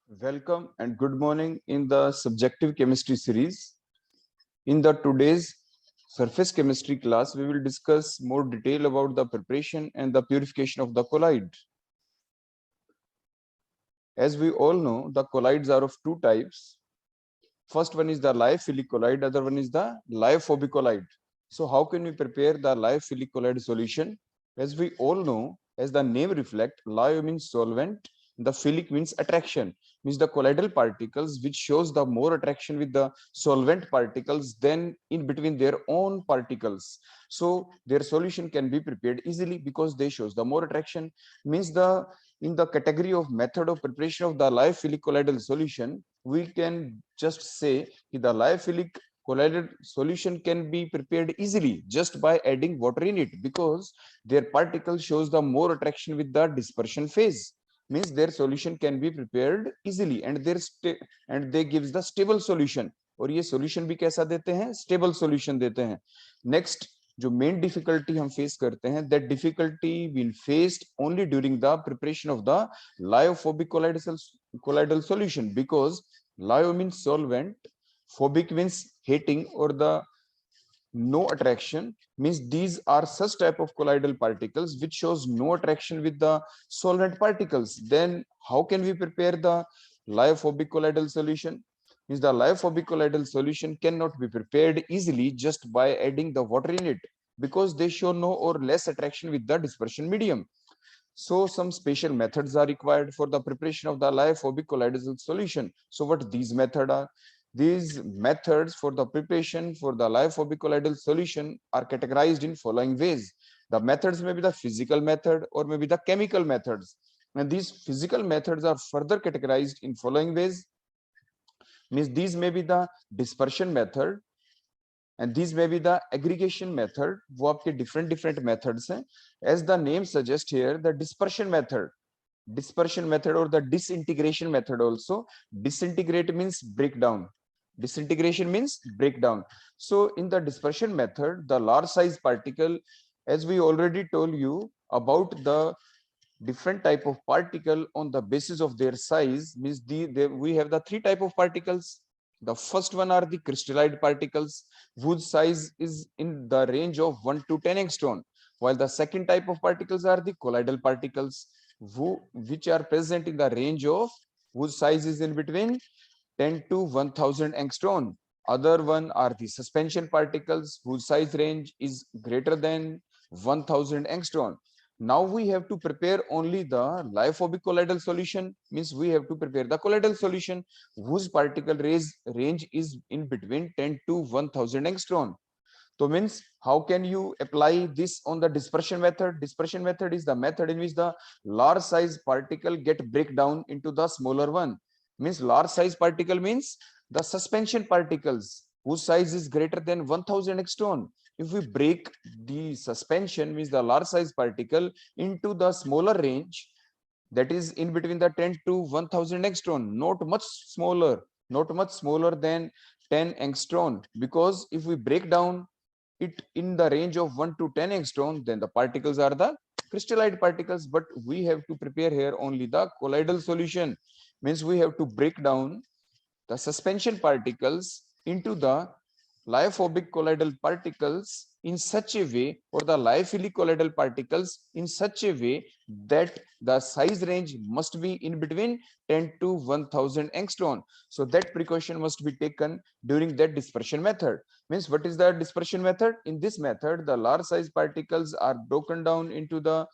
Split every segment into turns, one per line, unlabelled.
Welcome and good morning in the subjective chemistry series. In the today's surface chemistry class, we will discuss more detail about the preparation and the purification of the colloid. As we all know, the colloids are of two types. First one is the lyophilic colloid, other one is the lyophobic colloid. So how can we prepare the lyophilic colloid solution? As we all know, as the name reflect, lyo means solvent, the philic means attraction, means the colloidal particles which shows the more attraction with the solvent particles than in between their own particles. So their solution can be prepared easily because they shows the more attraction. Means the in the category of method of preparation of the lyophilic colloidal solution, we can just say the lyophilic colloidal solution can be prepared easily just by adding water in it because their particle shows the more attraction with the dispersion phase. Means their solution can be prepared easily and they gives the stable solution. और ये solution भी कैसा देते हैं? Stable solution देते हैं. Next, जो main difficulty हम फेस करते हैं, that difficulty will faced only during the preparation of the lyophobic colloidal solution because lyo means solvent, phobic means hating or the no attraction, means these are such type of colloidal particles which shows no attraction with the solvent particles. Then how can we prepare the lyophobic colloidal solution? Means the lyophobic colloidal solution cannot be prepared easily just by adding the water in it because they show no or less attraction with the dispersion medium. So some special methods are required for the preparation of the lyophobic colloidal solution. So what these methods are? These methods for the preparation for the lyophobic colloidal solution are categorized in following ways. The methods may be the physical method or maybe the chemical methods. And these physical methods are further categorized in following ways. Means these may be the dispersion method and these may be the aggregation method. वो आपके different methods हैं. As the name suggests here, the dispersion method or the disintegration method also. Disintegrate means breakdown. Disintegration means breakdown. So in the dispersion method, the large size particle, as we already told you about the different type of particle on the basis of their size, means we have the three type of particles. The first one are the crystallite particles whose size is in the range of 1 to 10 angstrom, while the second type of particles are the colloidal particles which are present in the range of whose size is in between 10 to 1000 angstrom. Other one are the suspension particles whose size range is greater than 1000 angstrom. Now we have to prepare only the lyophobic colloidal solution, means we have to prepare the colloidal solution whose particle range is in between 10 to 1000 angstrom. So means how can you apply this on the dispersion method? Dispersion method is the method in which the large size particle get break down into the smaller one. Means large size particle means the suspension particles whose size is greater than 1000 angstrom. If we break the suspension, means the large size particle, into the smaller range, that is in between the 10 to 1000 angstrom, not much smaller than 10 angstrom, because if we break down it in the range of 1 to 10 angstrom, then the particles are the crystallite particles. But we have to prepare here only the colloidal solution, means we have to break down the suspension particles into the lyophobic colloidal particles in such a way, or the lyophilic colloidal particles in such a way that the size range must be in between 10 to 1000 angstrom. So that precaution must be taken during that dispersion method. Means what is the dispersion method? In this method, the large size particles are broken down into the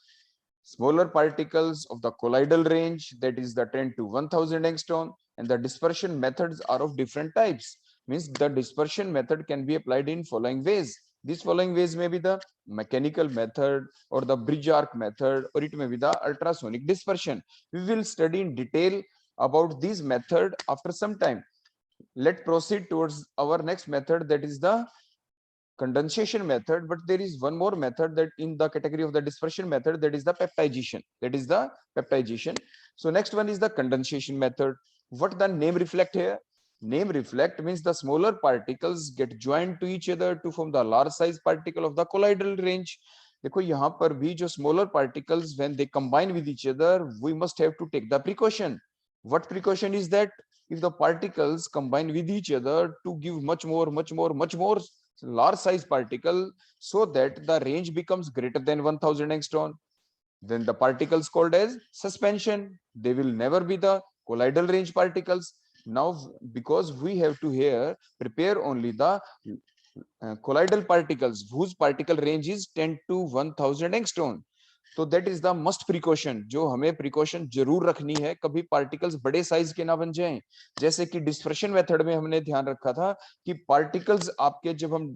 smaller particles of the colloidal range, that is the 10 to 1000 angstrom, and the dispersion methods are of different types. Means the dispersion method can be applied in following ways. These following ways may be the mechanical method or the bridge arc method, or it may be the ultrasonic dispersion. We will study in detail about this method after some time. Let's proceed towards our next method, that is the condensation method. But there is one more method that in the category of the dispersion method, that is the peptization. So next one is the condensation method. What the name reflect here? Name reflect means the smaller particles get joined to each other to form the large size particle of the colloidal range. देखो यहाँ पर भी जो smaller particles when they combine with each other, we must have to take the precaution. What precaution is that? If the particles combine with each other to give much more large size particle, so that the range becomes greater than 1000 angstrom, then the particles called as suspension. They will never be the colloidal range particles. Now, because we have to here prepare only the colloidal particles whose particle range is 10 to 1000 angstrom, तो that is the must precaution, जो हमें precaution जरूर रखनी है, कभी particles बड़े size के ना बन जाएं। जैसे कि डिस्पर्शन मेथड में हमने ध्यान रखा था कि पार्टिकल्स आपके, जब हम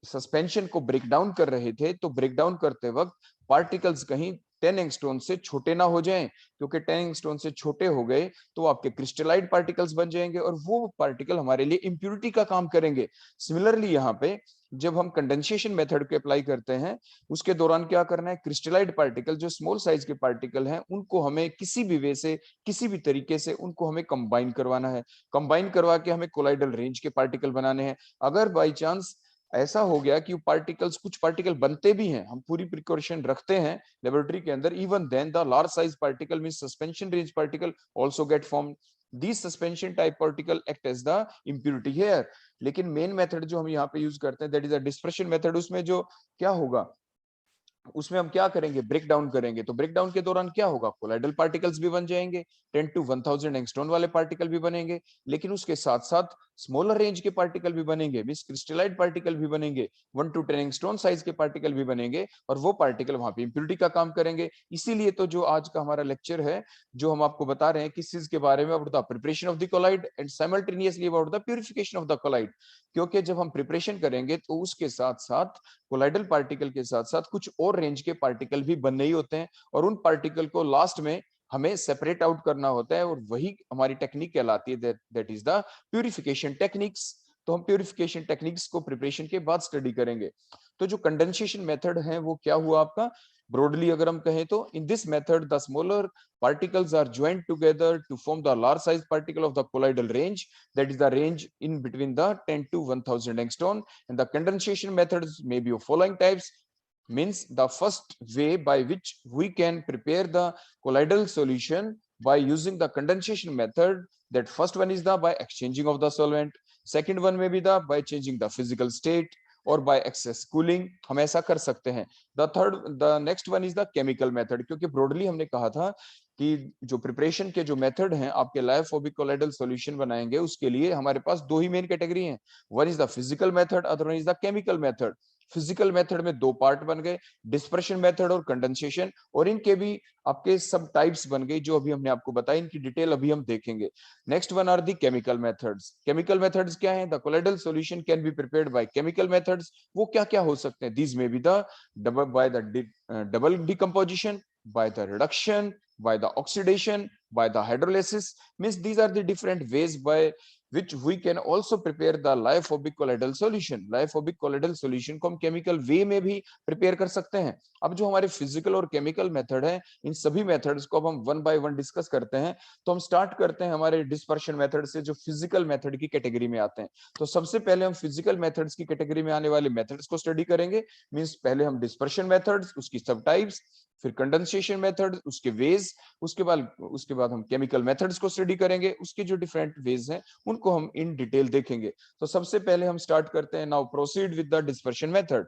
सस्पेंशन को ब्रेक डाउन कर रहे थे, तो ब्रेक डाउन करते वक्त पार्टिकल्स कहीं 10 एंगस्ट्रॉन से छोटे ना हो जाएं, क्योंकि 10 एंगस्ट्रॉन से छोटे हो गए तो आपके क्रिस्टलाइड पार्टिकल्स बन जाएंगे और वो पार्टिकल हमारे लिए इंप्योरिटी का काम करेंगे। सिमिलरली यहाँ पे जब हम कंडेंसेशन मेथड को अप्लाई करते हैं, उसके दौरान क्या करना है, क्रिस्टलाइड पार्टिकल जो स्मॉल साइज के पार्टिकल हैं, उनको हमें किसी भी वे से, किसी भी तरीके से उनको हमें कंबाइन करवाना है। कंबाइन करवा के हमें कोलाइडल रेंज के पार्टिकल बनाने हैं। अगर बाई चांस ऐसा हो गया कि पार्टिकल्स, कुछ पार्टिकल बनते भी हैं, हम पूरी प्रिकॉशन रखते हैं लेबोरेटरी के अंदर, even then the large size particle means suspension range particle also get form. These suspension type particle act as the impurity here. लेकिन मेन मेथड जो हम यहाँ पे यूज करते हैं, that is a dispersion method. उसमें जो क्या होगा, उसमें हम क्या करेंगे, ब्रेक डाउन करेंगे। तो ब्रेक डाउन के दौरान क्या होगा, कोलाइडल पार्टिकल्स भी बन जाएंगे, 10 to 1000 एंगस्ट्रॉन वाले पार्टिकल भी बनेंगे, लेकिन उसके साथ साथ स्मॉलर रेंज के पार्टिकल भी बनेंगे, मींस क्रिस्टलाइड पार्टिकल भी बनेंगे, 1 to 10 एंगस्ट्रॉन साइज के पार्टिकल भी बनेंगे, और वो पार्टिकल वहां पे इंप्योरिटी का काम करेंगे। इसीलिए तो जो आज का हमारा लेक्चर है, जो हम आपको बता रहे हैं किस चीज के बारे में, about the preparation of the colloid and simultaneously about the purification of the colloid. क्योंकि जब हम प्रिपरेशन करेंगे तो उसके साथ साथ कोलाइडल पार्टिकल के साथ साथ कुछ और रेंज के पार्टिकल भी बनने ही होते हैं, और उन पार्टिकल को लास्ट में हमें सेपरेट आउट करना होता है, और वही हमारी टेक्निक कहलाती है, that is the purification techniques. तो हम प्यूरिफिकेशन टेक्निक्स को प्रिपरेशन के बाद स्टडी करेंगे। तो जो कंडेंसेशन मेथड है वो क्या हुआ आपका, ब्रॉडली अगर हम कहें तो, in this method the smaller particles are joined together to form the large size particle of the colloidal range, that is the range in between the 10 to 1000 angstrom. And the condensation methods may be of following types, means the first way by which we can prepare the colloidal solution by using the condensation method, that first one is the by exchanging of the solvent, second one may be the by changing the physical state और bye access cooling, हम ऐसा कर सकते हैं। The next one is the chemical method, क्योंकि broadly हमने कहा था कि जो प्रिपरेशन के जो मेथड हैं आपके लाइफोबिक कोलाइडल सॉल्यूशन बनाएंगे, उसके लिए हमारे पास दो ही मेन कैटेगरी हैं, one is the physical method, other one is the chemical method. Physical method में दो पार्ट बन गए, डिस्पर्शन मेथड और कंडेंसेशन, और इनके भी आपके सब टाइप्स बन गई जो अभी हमने आपको बताया, इनकी डिटेल अभी हम देखेंगे। Next one are the chemical methods. Chemical methods क्या है, the colloidal solution can be prepared by chemical methods. वो क्या क्या हो सकते हैं, these may be the double decomposition, by the reduction, by the oxidation, by the hydrolysis, means these are the different ways by which we can also prepare the lyophobic colloidal solution. lyophobic colloidal solution को हम chemical वे में भी prepare कर सकते हैं। अब जो हमारे फिजिकल और केमिकल मेथड है, इन सभी मेथड्स को अब हम वन बाय वन डिस्कस करते हैं। तो हम स्टार्ट करते हैं हमारे डिस्पर्शन मेथड से, जो फिजिकल मेथड की कैटेगरी में आते हैं। तो सबसे पहले हम फिजिकल मेथड्स की कैटेगरी में आने वाले मेथड्स को स्टडी करेंगे। मींस पहले हम डिस्पर्शन मेथड्स, उसकी सब टाइप्स, फिर कंडेंसेशन मेथड, उसके वेज, उसके बाद हम केमिकल मेथड्स को स्टडी करेंगे, उसके जो डिफरेंट वेज हैं उनको हम इन डिटेल देखेंगे। तो सबसे पहले हम स्टार्ट करते हैं, now proceed with the dispersion method.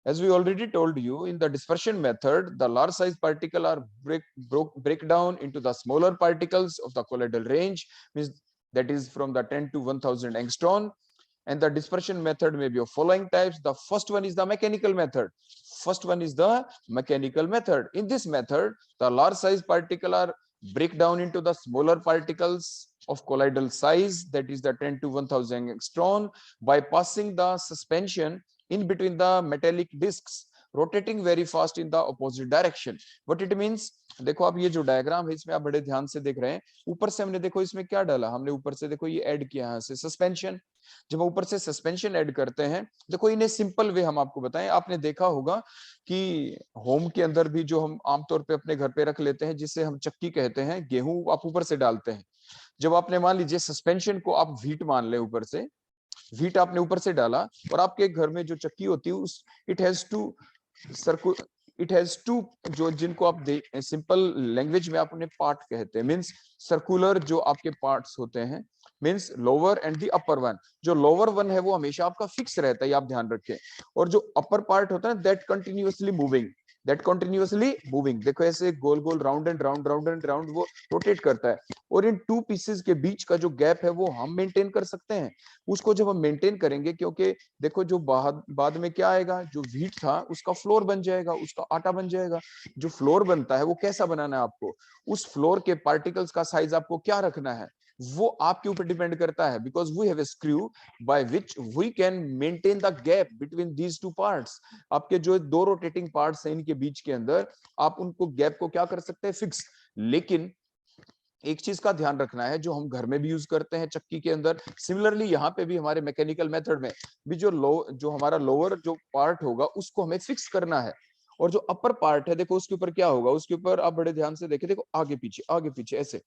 As we already told you, in the dispersion method, the large size particle are break down into the smaller particles of the colloidal range, means that is from the 10 to 1000 angstrom. And the dispersion method may be of following types. The first one is the mechanical method. First one is the mechanical method. In this method, the large size particle are break down into the smaller particles of colloidal size, that is the 10 to 1000 angstrom, by passing the suspension in between the metallic discs, rotating very fast in the opposite direction. What it means, देखो आप ये जो diagram है इसमें आप बड़े ध्यान से देख रहे हैं, ऊपर से हमने देखो इसमें क्या डाला, हमने ऊपर से देखो ये ऐड किया यहाँ से सस्पेंशन। जब ऊपर से सस्पेंशन ऐड करते हैं, देखो इन्हें सिंपल वे हम आपको बताएं, आपने देखा होगा कि होम के अंदर भी जो हम आमतौर पे अपने घर पे रख लेते हैं, जिसे हम चक्की कहते हैं, गेहूं आप ऊपर से डालते हैं। जब आपने मान लीजिए सस्पेंशन को आप व्हीट मान ले, ऊपर से व्हीट आपने ऊपर से डाला, और आपके घर में जो चक्की होती है उस it has to it has to, जो जिनको आप सिंपल लैंग्वेज में आप उन्हें पार्ट कहते हैं, मींस सर्कुलर जो आपके पार्ट्स होते हैं, means lower and the upper one. जो लोअर वन है वो हमेशा आपका फिक्स रहता है, आप ध्यान रखें, और जो अपर पार्ट होता है that continuously moving, that continuously moving, देखो ऐसे गोल गोल round and round round and round वो रोटेट करता है। और इन टू पीसेस के बीच का जो गैप है वो हम मेंटेन कर सकते हैं, उसको जब हम मेंटेन करेंगे, क्योंकि देखो जो बाद में क्या आएगा, जो व्हीट था उसका फ्लोर बन जाएगा, उसका आटा बन जाएगा। जो फ्लोर बनता है वो कैसा बनाना है आपको, उस फ्लोर के पार्टिकल्स का साइज आपको क्या रखना है वो आपके ऊपर डिपेंड करता है, because we have a screw by which we can maintain the gap between these two parts. आपके जो दो रोटेटिंग पार्ट्स हैं इनके बीच के अंदर आप उनको गैप को क्या कर सकते हैं, फिक्स। लेकिन एक चीज का ध्यान रखना है, जो हम घर में भी यूज करते हैं चक्की के अंदर, सिमिलरली यहाँ पे भी हमारे मैकेनिकल मेथड में भी जो हमारा लोअर जो पार्ट होगा उसको हमें फिक्स करना है, और जो अपर पार्ट है देखो उसके ऊपर क्या होगा, उसके ऊपर आप बड़े ध्यान से देखें, देखो आगे पीछे ऐसे,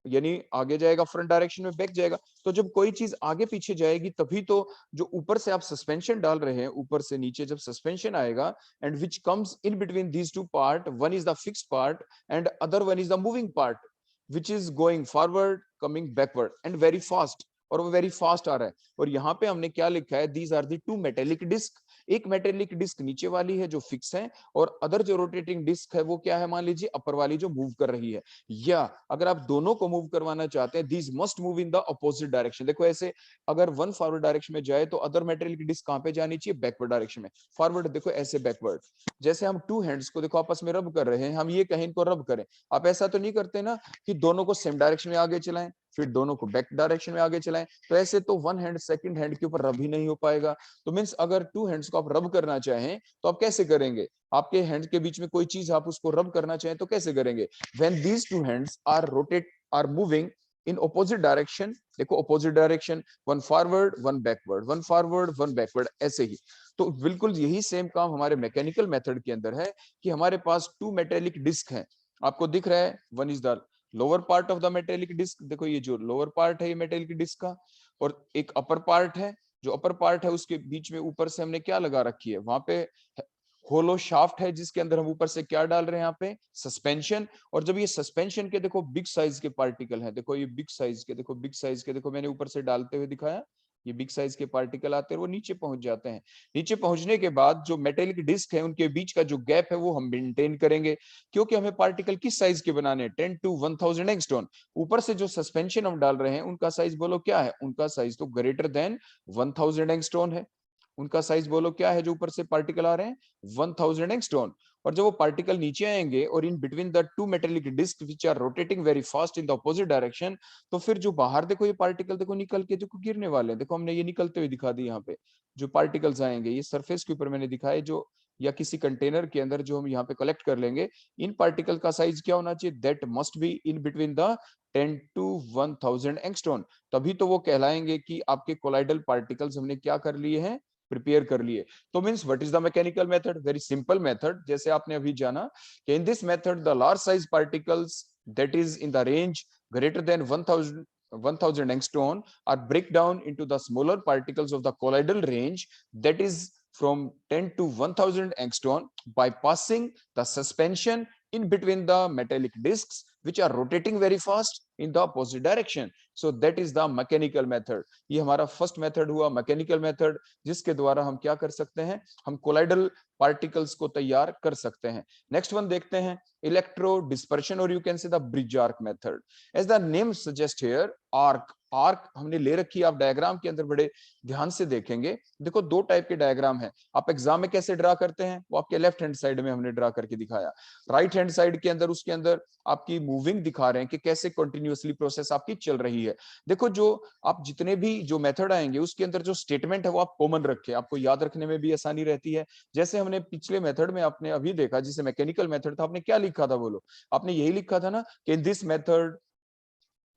यानी आगे जाएगा फ्रंट डायरेक्शन में, बैक जाएगा। तो जब कोई चीज आगे पीछे जाएगी तभी तो जो ऊपर से आप सस्पेंशन डाल रहे हैं, ऊपर से नीचे जब सस्पेंशन आएगा and which comes in between these two part, one is the fix part and other one is the moving part which is going forward coming backward and very fast, और वो वेरी फास्ट आ रहा है। और यहाँ पे हमने क्या लिखा है, these are the two metallic disc, एक मेटेलिक डिस्क नीचे वाली है जो फिक्स है, और अदर जो रोटेटिंग डिस्क है वो क्या है, मान लीजिए अपर वाली जो मूव कर रही है। या अगर आप दोनों को मूव करवाना चाहते हैं, these must move in the opposite direction. देखो ऐसे अगर वन फॉरवर्ड डायरेक्शन में जाए तो अदर मेटेलिक डिस्क कहाँ पे जानी चाहिए, बैकवर्ड डायरेक्शन में। फॉरवर्ड देखो ऐसे बैकवर्ड, जैसे हम टू हैंड्स को देखो आपस में रब कर रहे हैं, हम ये कहें इनको रब करें, आप ऐसा तो नहीं करते ना कि दोनों को सेम डायरेक्शन में आगे चलाएं फिर दोनों को बैक डायरेक्शन में आगे चलाएं, तो ऐसे तो वन हैंड सेकंड हैंड के ऊपर रब ही नहीं हो पाएगा। तो मींस अगर टू हैंड्स को आप रब करना चाहें तो आप कैसे करेंगे, आपके हैंड के बीच में कोई चीज आप उसको रब करना चाहें तो कैसे करेंगे, when these two hands are moving in opposite direction, देखो opposite direction, one forward one backward, one forward one backward, ऐसे ही। तो बिल्कुल यही सेम काम हमारे मैकेनिकल मेथड के अंदर है कि हमारे पास टू मेटेलिक डिस्क हैं, आपको दिख रहा है, one is the lower part of the metallic disc, देखो ये जो लोअर पार्ट है ये मेटेलिक डिस्क का, और एक अपर पार्ट है, जो अपर पार्ट है उसके बीच में ऊपर से हमने क्या लगा रखी है, वहां पे होलो शाफ्ट है जिसके अंदर हम ऊपर से क्या डाल रहे हैं, यहाँ पे सस्पेंशन। और जब ये सस्पेंशन के देखो बिग साइज के पार्टिकल हैं, देखो ये बिग साइज के, देखो बिग साइज के, देखो मैंने ऊपर से डालते हुए दिखाया, ये बिग साइज के पार्टिकल आते हैं वो नीचे पहुंच जाते हैं। नीचे पहुंचने के बाद जो मेटेलिक डिस्क है उनके बीच का जो गैप है वो हम मेंटेन करेंगे, क्योंकि हमें पार्टिकल किस साइज के बनाने हैं, 10 to 1000 एंगस्ट्रॉन। ऊपर से जो सस्पेंशन हम डाल रहे हैं उनका साइज बोलो क्या है, उनका साइज तो ग्रेटर देन 1000 एंगस्ट्रॉन है, उनका साइज बोलो क्या है, जो ऊपर से पार्टिकल आ रहे हैं 1000 एंगस्ट्रॉन। और जब वो पार्टिकल नीचे आएंगे और in between the two metallic disc which are rotating very fast in the opposite direction, तो फिर जो बाहर देखो ये पार्टिकल देखो निकल के जो गिरने वाले हैं, देखो हमने ये निकलते हुए दिखा दी, यहाँ पे जो पार्टिकल्स आएंगे ये सरफेस के ऊपर मैंने दिखाए, जो या किसी कंटेनर के अंदर जो हम यहाँ पे कलेक्ट कर लेंगे, इन पार्टिकल का साइज क्या होना चाहिए, that must be in between the 10 to 1000 angstrom. तभी तो वो कहलाएंगे कि आपके कोलाइडल पार्टिकल्स हमने क्या कर लिए हैं, प्रिपेयर कर लिए। तो means what is the mechanical method, very simple method, जैसे आपने अभी जाना कि in this method the large size particles that is in the range greater than 1000 angstrom are break down into the smaller particles of the colloidal range that is from 10 to 1000 angstrom by passing the suspension in between the metallic discs which are rotating very fast in the opposite direction. So that is the mechanical method. ये हमारा first method हुआ mechanical method, जिसके द्वारा हम क्या कर सकते हैं, हम कोलाइडल पार्टिकल्स को तैयार कर सकते हैं। नेक्स्ट वन देखते हैं इलेक्ट्रो डिस्पर्शन, और you can say the Bredig arc method. As the name suggest here, arc, arc हमने ले रखी है, आप डायग्राम के अंदर बड़े ध्यान से देखेंगे, देखो दो टाइप के डायग्राम है। आप एग्जाम में कैसे ड्रा करते हैं, वो आपके लेफ्ट हैंड साइड में हमने ड्रा करके दिखाया, राइट हैंड साइड के अंदर उसके अंदर आपकी मूविंग दिखा रहे हैं कि कैसे कंटिन्यूअसली प्रोसेस आपकी चल रही है। देखो जो आप जितने भी जो मेथड आएंगे उसके अंदर जो स्टेटमेंट है वो आप कॉमन रखें, आपको याद रखने में भी आसानी रहती है। जैसे हमने पिछले मेथड में आपने अभी देखा जिसे मैकेनिकल मेथड था, आपने क्या लिखा था बोलो, आपने यही लिखा था ना कि in this method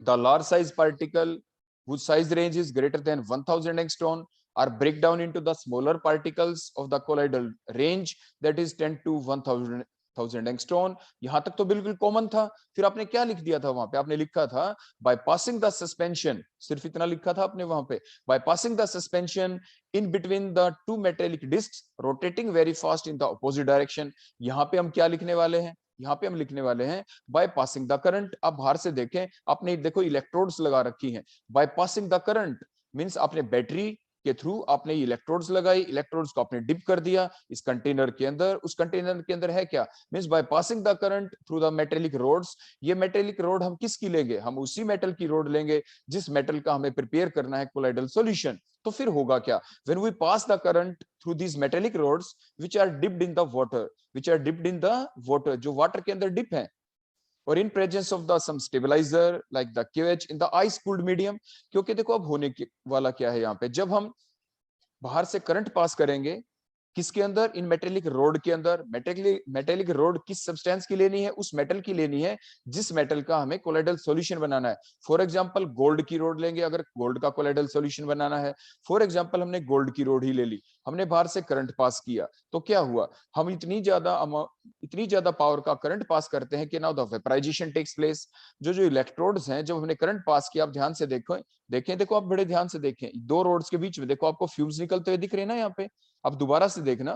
the large size particle whose size range is greater than 1000 angstrom are break down into the smaller particles of the colloidal range that is 10 to 1000 1000 angstrom, यहां तक तो बिल्कुल कॉमन था। फिर आपने क्या लिख दिया था वहां पे, आपने लिखा था बाय पासिंग द सस्पेंशन, सिर्फ इतना लिखा था आपने वहां पे, by passing the suspension in between the two metallic discs rotating very fast in the opposite direction. यहाँ पे हम क्या लिखने वाले हैं, यहाँ पे हम लिखने वाले हैं बाय पासिंग द करंट। आप बाहर से देखें, आपने देखो इलेक्ट्रोड्स लगा रखी हैं, bye passing the current means आपने बैटरी के थ्रू आपने इलेक्ट्रोड्स लगाई, इलेक्ट्रोड्स को आपने डिप कर दिया इस कंटेनर के अंदर। उस कंटेनर के अंदर है क्या, means by passing the current through the metallic rods. ये मेटेलिक रोड हम किसकी लेंगे, हम उसी मेटल की रोड लेंगे जिस मेटल का हमें प्रिपेयर करना है कोलाइडल सॉल्यूशन। तो फिर होगा क्या, when we pass the current through these metallic rods which are dipped in the water, which are dipped in the water, जो वाटर के अंदर डिप है, और in presence of the some stabiliser like the QH in the ice cooled medium. क्योंकि देखो अब होने वाला क्या है यहाँ पे, जब हम बाहर से करंट पास करेंगे किसके अंदर, इन मेटेलिक रोड के अंदर। मेटेलिक रोड किस सब्सटेंस की लेनी है, उस मेटल की लेनी है जिस मेटल का हमें कोलाइडल सॉल्यूशन बनाना है। फॉर एग्जांपल गोल्ड की रोड लेंगे अगर गोल्ड का कोलाइडल सॉल्यूशन बनाना है। फॉर एग्जांपल हमने गोल्ड की रोड ही ले ली, हमने बाहर से करंट पास किया, तो क्या हुआ, हम इतनी ज्यादा पावर का करंट पास करते हैं कि now the vaporisation takes place. जो इलेक्ट्रोड्स हैं, जब हमने करंट पास किया, आप ध्यान से देखो आप बड़े ध्यान से देखें, दो रोड्स के बीच में देखो आपको फ्यूम्स निकलते हुए दिख रहे हैं ना यहाँ पे। अब दोबारा से देखना,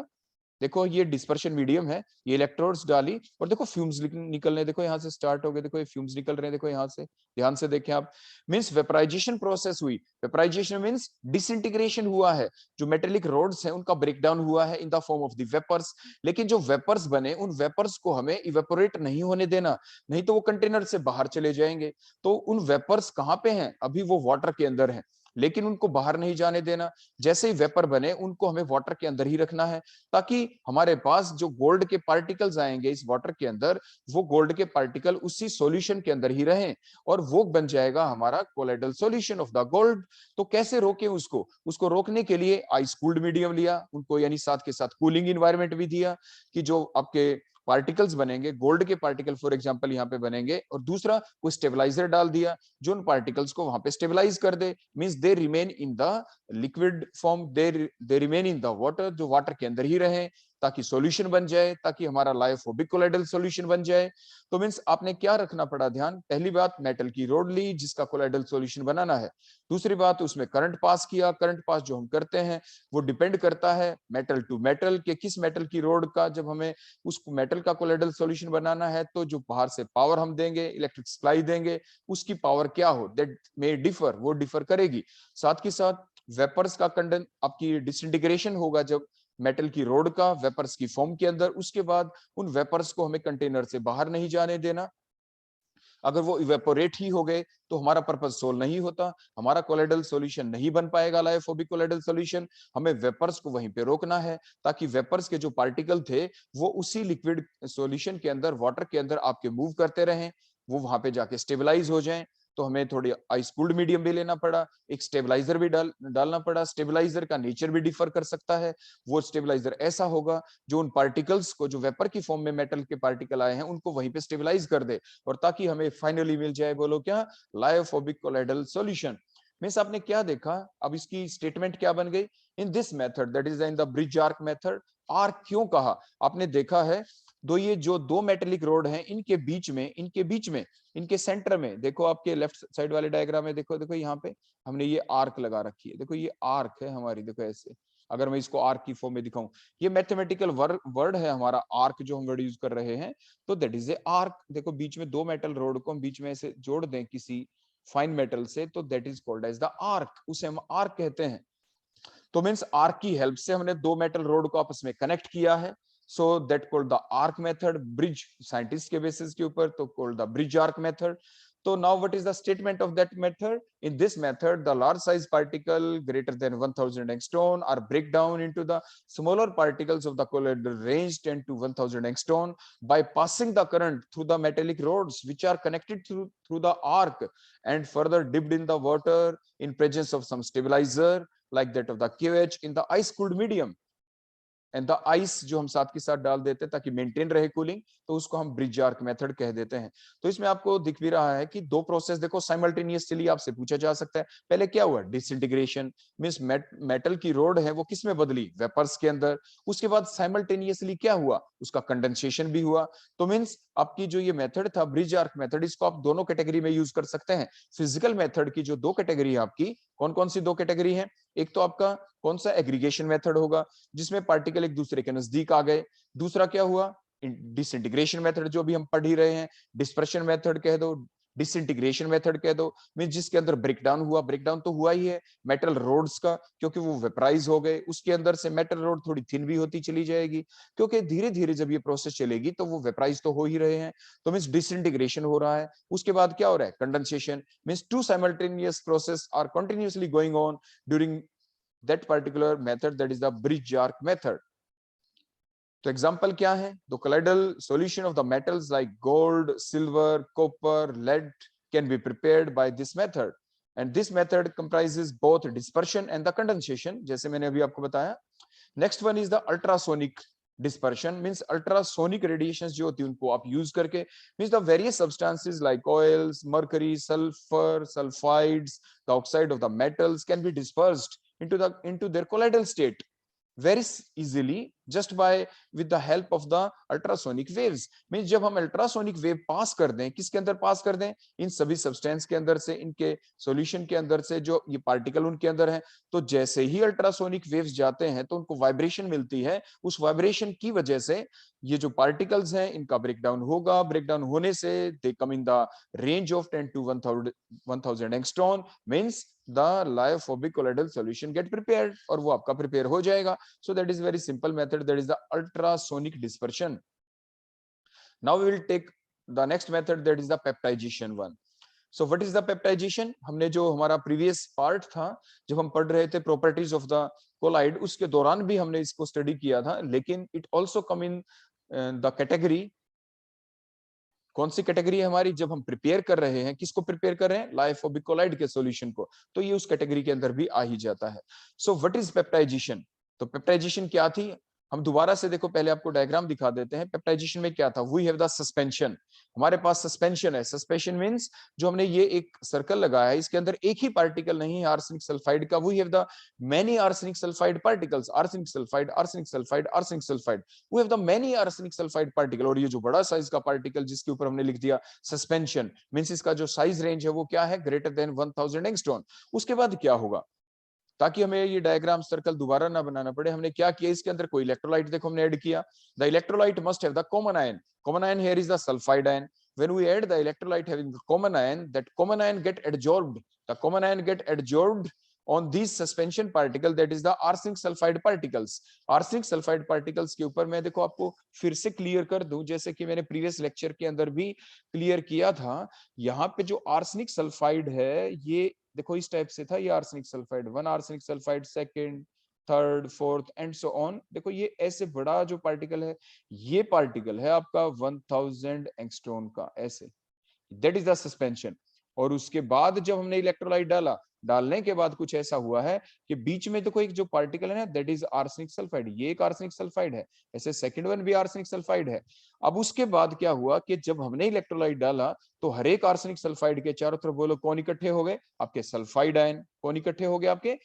देखो ये डिस्पर्शन मीडियम है, ये इलेक्ट्रोड्स डाली और देखो फ्यूम्स निकलने, देखो यहाँ से स्टार्ट हो गए, देखो ये फ्यूम्स निकल रहे हैं, देखो यहाँ से ध्यान से देखें आप। मींस वेपराइजेशन प्रोसेस हुई, वेपराइजेशन मींस डिसइंटीग्रेशन हुआ है, जो मेटेलिक रोड्स हैं उनका ब्रेकडाउन हुआ है in the form of the vapours. लेकिन जो वेपर्स बने, उन वेपर्स को हमें इवेपोरेट नहीं होने देना, नहीं तो वो कंटेनर से बाहर चले जाएंगे। तो उन वेपर्स कहाँ पे हैं, अभी वो वाटर के अंदर है, लेकिन उनको बाहर नहीं जाने देना। जैसे ही वेपर बने उनको हमें वाटर के अंदर ही रखना है, ताकि हमारे पास जो गोल्ड के पार्टिकल्स आएंगे इस वाटर के अंदर, वो गोल्ड के पार्टिकल उसी सॉल्यूशन के अंदर ही रहें, और वो बन जाएगा हमारा colloidal solution of the gold. तो कैसे रोके उसको, उसको रोकने के लिए आइस कूल्ड मीडियम लिया उनको, यानी साथ के साथ कूलिंग इन्वायरमेंट भी दिया, कि जो आपके पार्टिकल्स बनेंगे, गोल्ड के पार्टिकल फॉर एग्जांपल यहाँ पे बनेंगे, और दूसरा कोई स्टेबलाइजर डाल दिया जो उन पार्टिकल्स को वहां पे स्टेबलाइज कर दे। Means they remain in the liquid form, they remain in the water, जो वाटर के अंदर ही रहे, ताकि सॉल्यूशन बन जाए, ताकि हमारा लायोफोबिक कोलाइडल सॉल्यूशन बन जाए। तो मींस आपने क्या रखना पड़ा ध्यान, पहली बात मेटल की रोड ली जिसका कोलाइडल सॉल्यूशन बनाना है। दूसरी बात उसमें करंट पास किया, करंट पास जो हम करते हैं वो डिपेंड करता है मेटल टू मेटल के, किस मेटल की रोड का, जब हमें उस मेटल का कोलाइडल सॉल्यूशन बनाना है तो जो बाहर से पावर हम देंगे, इलेक्ट्रिक सप्लाई देंगे, उसकी पावर क्या हो, दैट मे डिफर, वो डिफर करेगी। साथ के साथ वेपर्स का कंडन आपकी डिसइंटीग्रेशन होगा जब मेटल की रोड का वेपर्स की फॉर्म के अंदर, उसके बाद उन वेपर्स को हमें कंटेनर से बाहर नहीं जाने देना। अगर वो इवेपोरेट ही हो गए तो हमारा पर्पस सोल्व नहीं होता, हमारा कोलाइडल सॉल्यूशन नहीं बन पाएगा, लायोफोबिक कोलाइडल सॉल्यूशन। हमें वेपर्स को वहीं पे रोकना है, ताकि वेपर्स के जो पार्टिकल थे वो उसी लिक्विड सॉल्यूशन के अंदर, वाटर के अंदर आपके मूव करते रहें, वो वहां पे जाके स्टेबलाइज हो जाएं। तो हमें थोड़ी आइस कूल्ड मीडियम भी लेना पड़ा, एक स्टेबलाइजर भी डालना पड़ा। स्टेबलाइजर का नेचर भी डिफर कर सकता है, वो स्टेबलाइजर ऐसा होगा जो उन पार्टिकल्स को, जो वेपर की फॉर्म में मेटल के पार्टिकल आए हैं, उनको वहीं पे स्टेबलाइज कर दे, और ताकि हमें फाइनली मिल जाए, बोलो क्या, लायोफोबिक कोलाइडल सॉल्यूशन। मींस आपने क्या देखा, अब इसकी स्टेटमेंट क्या बन गई, in this method that is in the Bredig arc method. Arc क्यों कहा, आपने देखा है ये जो दो मेटेलिक रोड हैं, इनके बीच में इनके सेंटर में देखो, आपके लेफ्ट साइड वाले डायग्राम में देखो, देखो यहाँ पे हमने ये आर्क लगा रखी है, देखो ये आर्क है हमारी, देखो ऐसे। अगर मैं इसको आर्क की फॉर्म में दिखाऊं, ये मैथमेटिकल वर्ड है हमारा आर्क जो हम वर्ड यूज कर रहे हैं, तो दैट इज ए आर्क। देखो बीच में दो मेटल रोड को हम बीच में ऐसे जोड़ दें किसी फाइन मेटल से, तो that is called as the arc, उसे हम आर्क कहते हैं। तो मींस आर्क की हेल्प से हमने दो मेटल रोड को आपस में कनेक्ट किया है, so that called the arc method. Bridge scientist के बेसिस के ऊपर तो called the Bredig arc method. So now what is the statement of that method? In this method, the large size particle greater than 1000 angstrom are break down into the smaller particles of the colloidal range 10 to 1000 angstrom by passing the current through the metallic rods which are connected through the arc and further dipped in the water in presence of some stabilizer like that of the QH in the ice cooled medium. And the ice जो हम साथ के साथ डाल देते हैं ताकि maintain रहे कूलिंग, तो उसको हम ब्रिज आर्क मेथड कह देते हैं। तो इसमें आपको दिख भी रहा है कि दो प्रोसेस देखो साइमल्टेनियसली आपसे पूछा जा सकता है। पहले क्या हुआ, डिसइंटीग्रेशन, मींस मेटल की रोड है वो किस में बदली, वेपर्स के अंदर। उसके बाद साइमल्टेनियसली क्या हुआ, उसका कंडेंसेशन भी हुआ। तो मींस आपकी जो ये मेथड था ब्रिज आर्क मेथड, इसको आप दोनों कैटेगरी में यूज कर सकते हैं। फिजिकल मेथड की जो दो कैटेगरी है आपकी, कौन कौन सी दो कैटेगरी है, एक तो आपका कौन सा एग्रीगेशन मेथड होगा जिसमें पार्टिकल एक दूसरे के नजदीक आ गए। दूसरा क्या हुआ, डिसइंटीग्रेशन मेथड जो भी हम पढ़ ही रहे हैं, डिस्पर्शन मेथड कह दो, डिसइंटीग्रेशन मेथड कह दो, मीन जिसके अंदर ब्रेकडाउन हुआ, ब्रेकडाउन तो हुआ ही है मेटल रोड्स का, क्योंकि वो वेपराइज हो गए, उसके अंदर से मेटल रोड थोड़ी थिन भी होती चली जाएगी, क्योंकि धीरे धीरे जब ये प्रोसेस चलेगी तो वो वेपराइज तो हो ही रहे हैं, तो मीन्स डिसइंटीग्रेशन हो रहा है। उसके बाद क्या हो रहा है, condensation, means two simultaneous process are continuously going on during that particular method, that is the bridge arc method. तो एग्जांपल क्या है, the colloidal solution of the metals like gold, silver, copper, lead can be prepared by this method, and this method comprises both dispersion and the condensation, जैसे मैंने अभी आपको बताया। Next one is the ultrasonic dispersion, means ultrasonic radiations जो होती है उनको आप यूज करके, means the various substances like oils, mercury, sulphur, sulphides, the oxide of the metals can be dispersed into their colloidal state very easily just by with the help of the ultrasonic waves। Means जब हम ultrasonic wave पास कर दें, किसके अंदर पास कर दें, इन सभी substance के अंदर से, इनके सॉल्यूशन के अंदर से, जो ये पार्टिकल उनके अंदर है, तो जैसे ही अल्ट्रासोनिक वेव्स जाते हैं तो उनको वाइब्रेशन मिलती है, उस वाइब्रेशन की वजह से ये जो पार्टिकल्स हैं इनका ब्रेकडाउन होगा, ब्रेकडाउन होने से they come in the range of 10 to 1000 angstrom, means the lyophobic colloidal solution get prepared, और वो आपका प्रिपेयर हो जाएगा। So that is very simple method, that is the ultrasonic dispersion। Now we will take the next method, that is the peptidization one। So what is the peptidization, हमने जो हमारा previous part था जब हम पढ़ रहे थे प्रॉपर्टीज ऑफ द कोलाइड, उसके दौरान भी हमने इसको स्टडी किया था, लेकिन it also come in the category, कौन सी कैटेगरी है हमारी, जब हम प्रिपेयर कर रहे हैं, किसको प्रिपेयर कर रहे हैं, लाइफोबिक कोलाइड के सॉल्यूशन को, तो ये उस कैटेगरी के अंदर भी आ ही जाता है। सो व्हाट इज पेप्टाइजेशन, तो पेप्टाइजेशन क्या थी, हम दोबारा से देखो, पहले आपको डायग्राम दिखा देते हैं। पेप्टाइजेशन में क्या था, वी हैव द सस्पेंशन, हमारे पास सस्पेंशन है। सस्पेंशन मींस जो हमने ये एक सर्कल लगाया है, इसके अंदर एक ही पार्टिकल नहीं है आर्सेनिक सल्फाइड का, we have the many arsenic sulphide particles, arsenic sulphide, arsenic sulphide, arsenic sulphide, we have the many arsenic sulphide particle. और ये जो बड़ा साइज का पार्टिकल जिसके ऊपर हमने लिख दिया सस्पेंशन, मींस इसका जो साइज रेंज है वो क्या है, ग्रेटर देन 1000 एंगस्ट्रॉन। उसके बाद क्या होगा, ताकि हमें ये डायग्राम सर्कल दोबारा ना बनाना पड़े, हमने क्या किया, इसके अंदर कोई इलेक्ट्रोलाइट देखो हमने ऐड किया। The electrolyte must have the common ion, common ion here is the sulphide ion. when we add the electrolyte having the common ion, that common ion get adsorbed, the common ion get adsorbed on these suspension particle, that is the arsenic sulfide particles। arsenic sulfide particles के ऊपर मैं देखो आपको फिर से clear कर दूं, जैसे कि मैंने प्रीवियस लेक्चर के अंदर भी क्लियर किया था। यहाँ पे जो आर्सेनिक सल्फाइड है ये देखो इस टाइप से था, ये arsenic sulphide 1, arsenic sulphide 2nd, 3rd, 4th and so on. देखो ये ऐसे बड़ा जो पार्टिकल है, ये पार्टिकल है आपका 1000 एंगस्ट्रॉन का, ऐसे, दैट इज द सस्पेंशन। और उसके बाद जब हमने इलेक्ट्रोलाइट डाला, डालने के बाद कुछ ऐसा हुआ है कि बीच में देखो एक जो पार्टिकल है ना, दैट इज आर्सेनिक सल्फाइड, ये एक आर्सेनिक सल्फाइड है, ऐसे सेकंड वन भी आर्सेनिक सल्फाइड है। अब उसके बाद क्या हुआ कि जब हमने इलेक्ट्रोलाइट डाला तो हर एक आर्सेनिक सल्फाइड के चारों तरफ बोलो कौन इकट्ठे हो गए, आपके सल्फाइड आयन। कौन इकट्ठे हो गए, आपके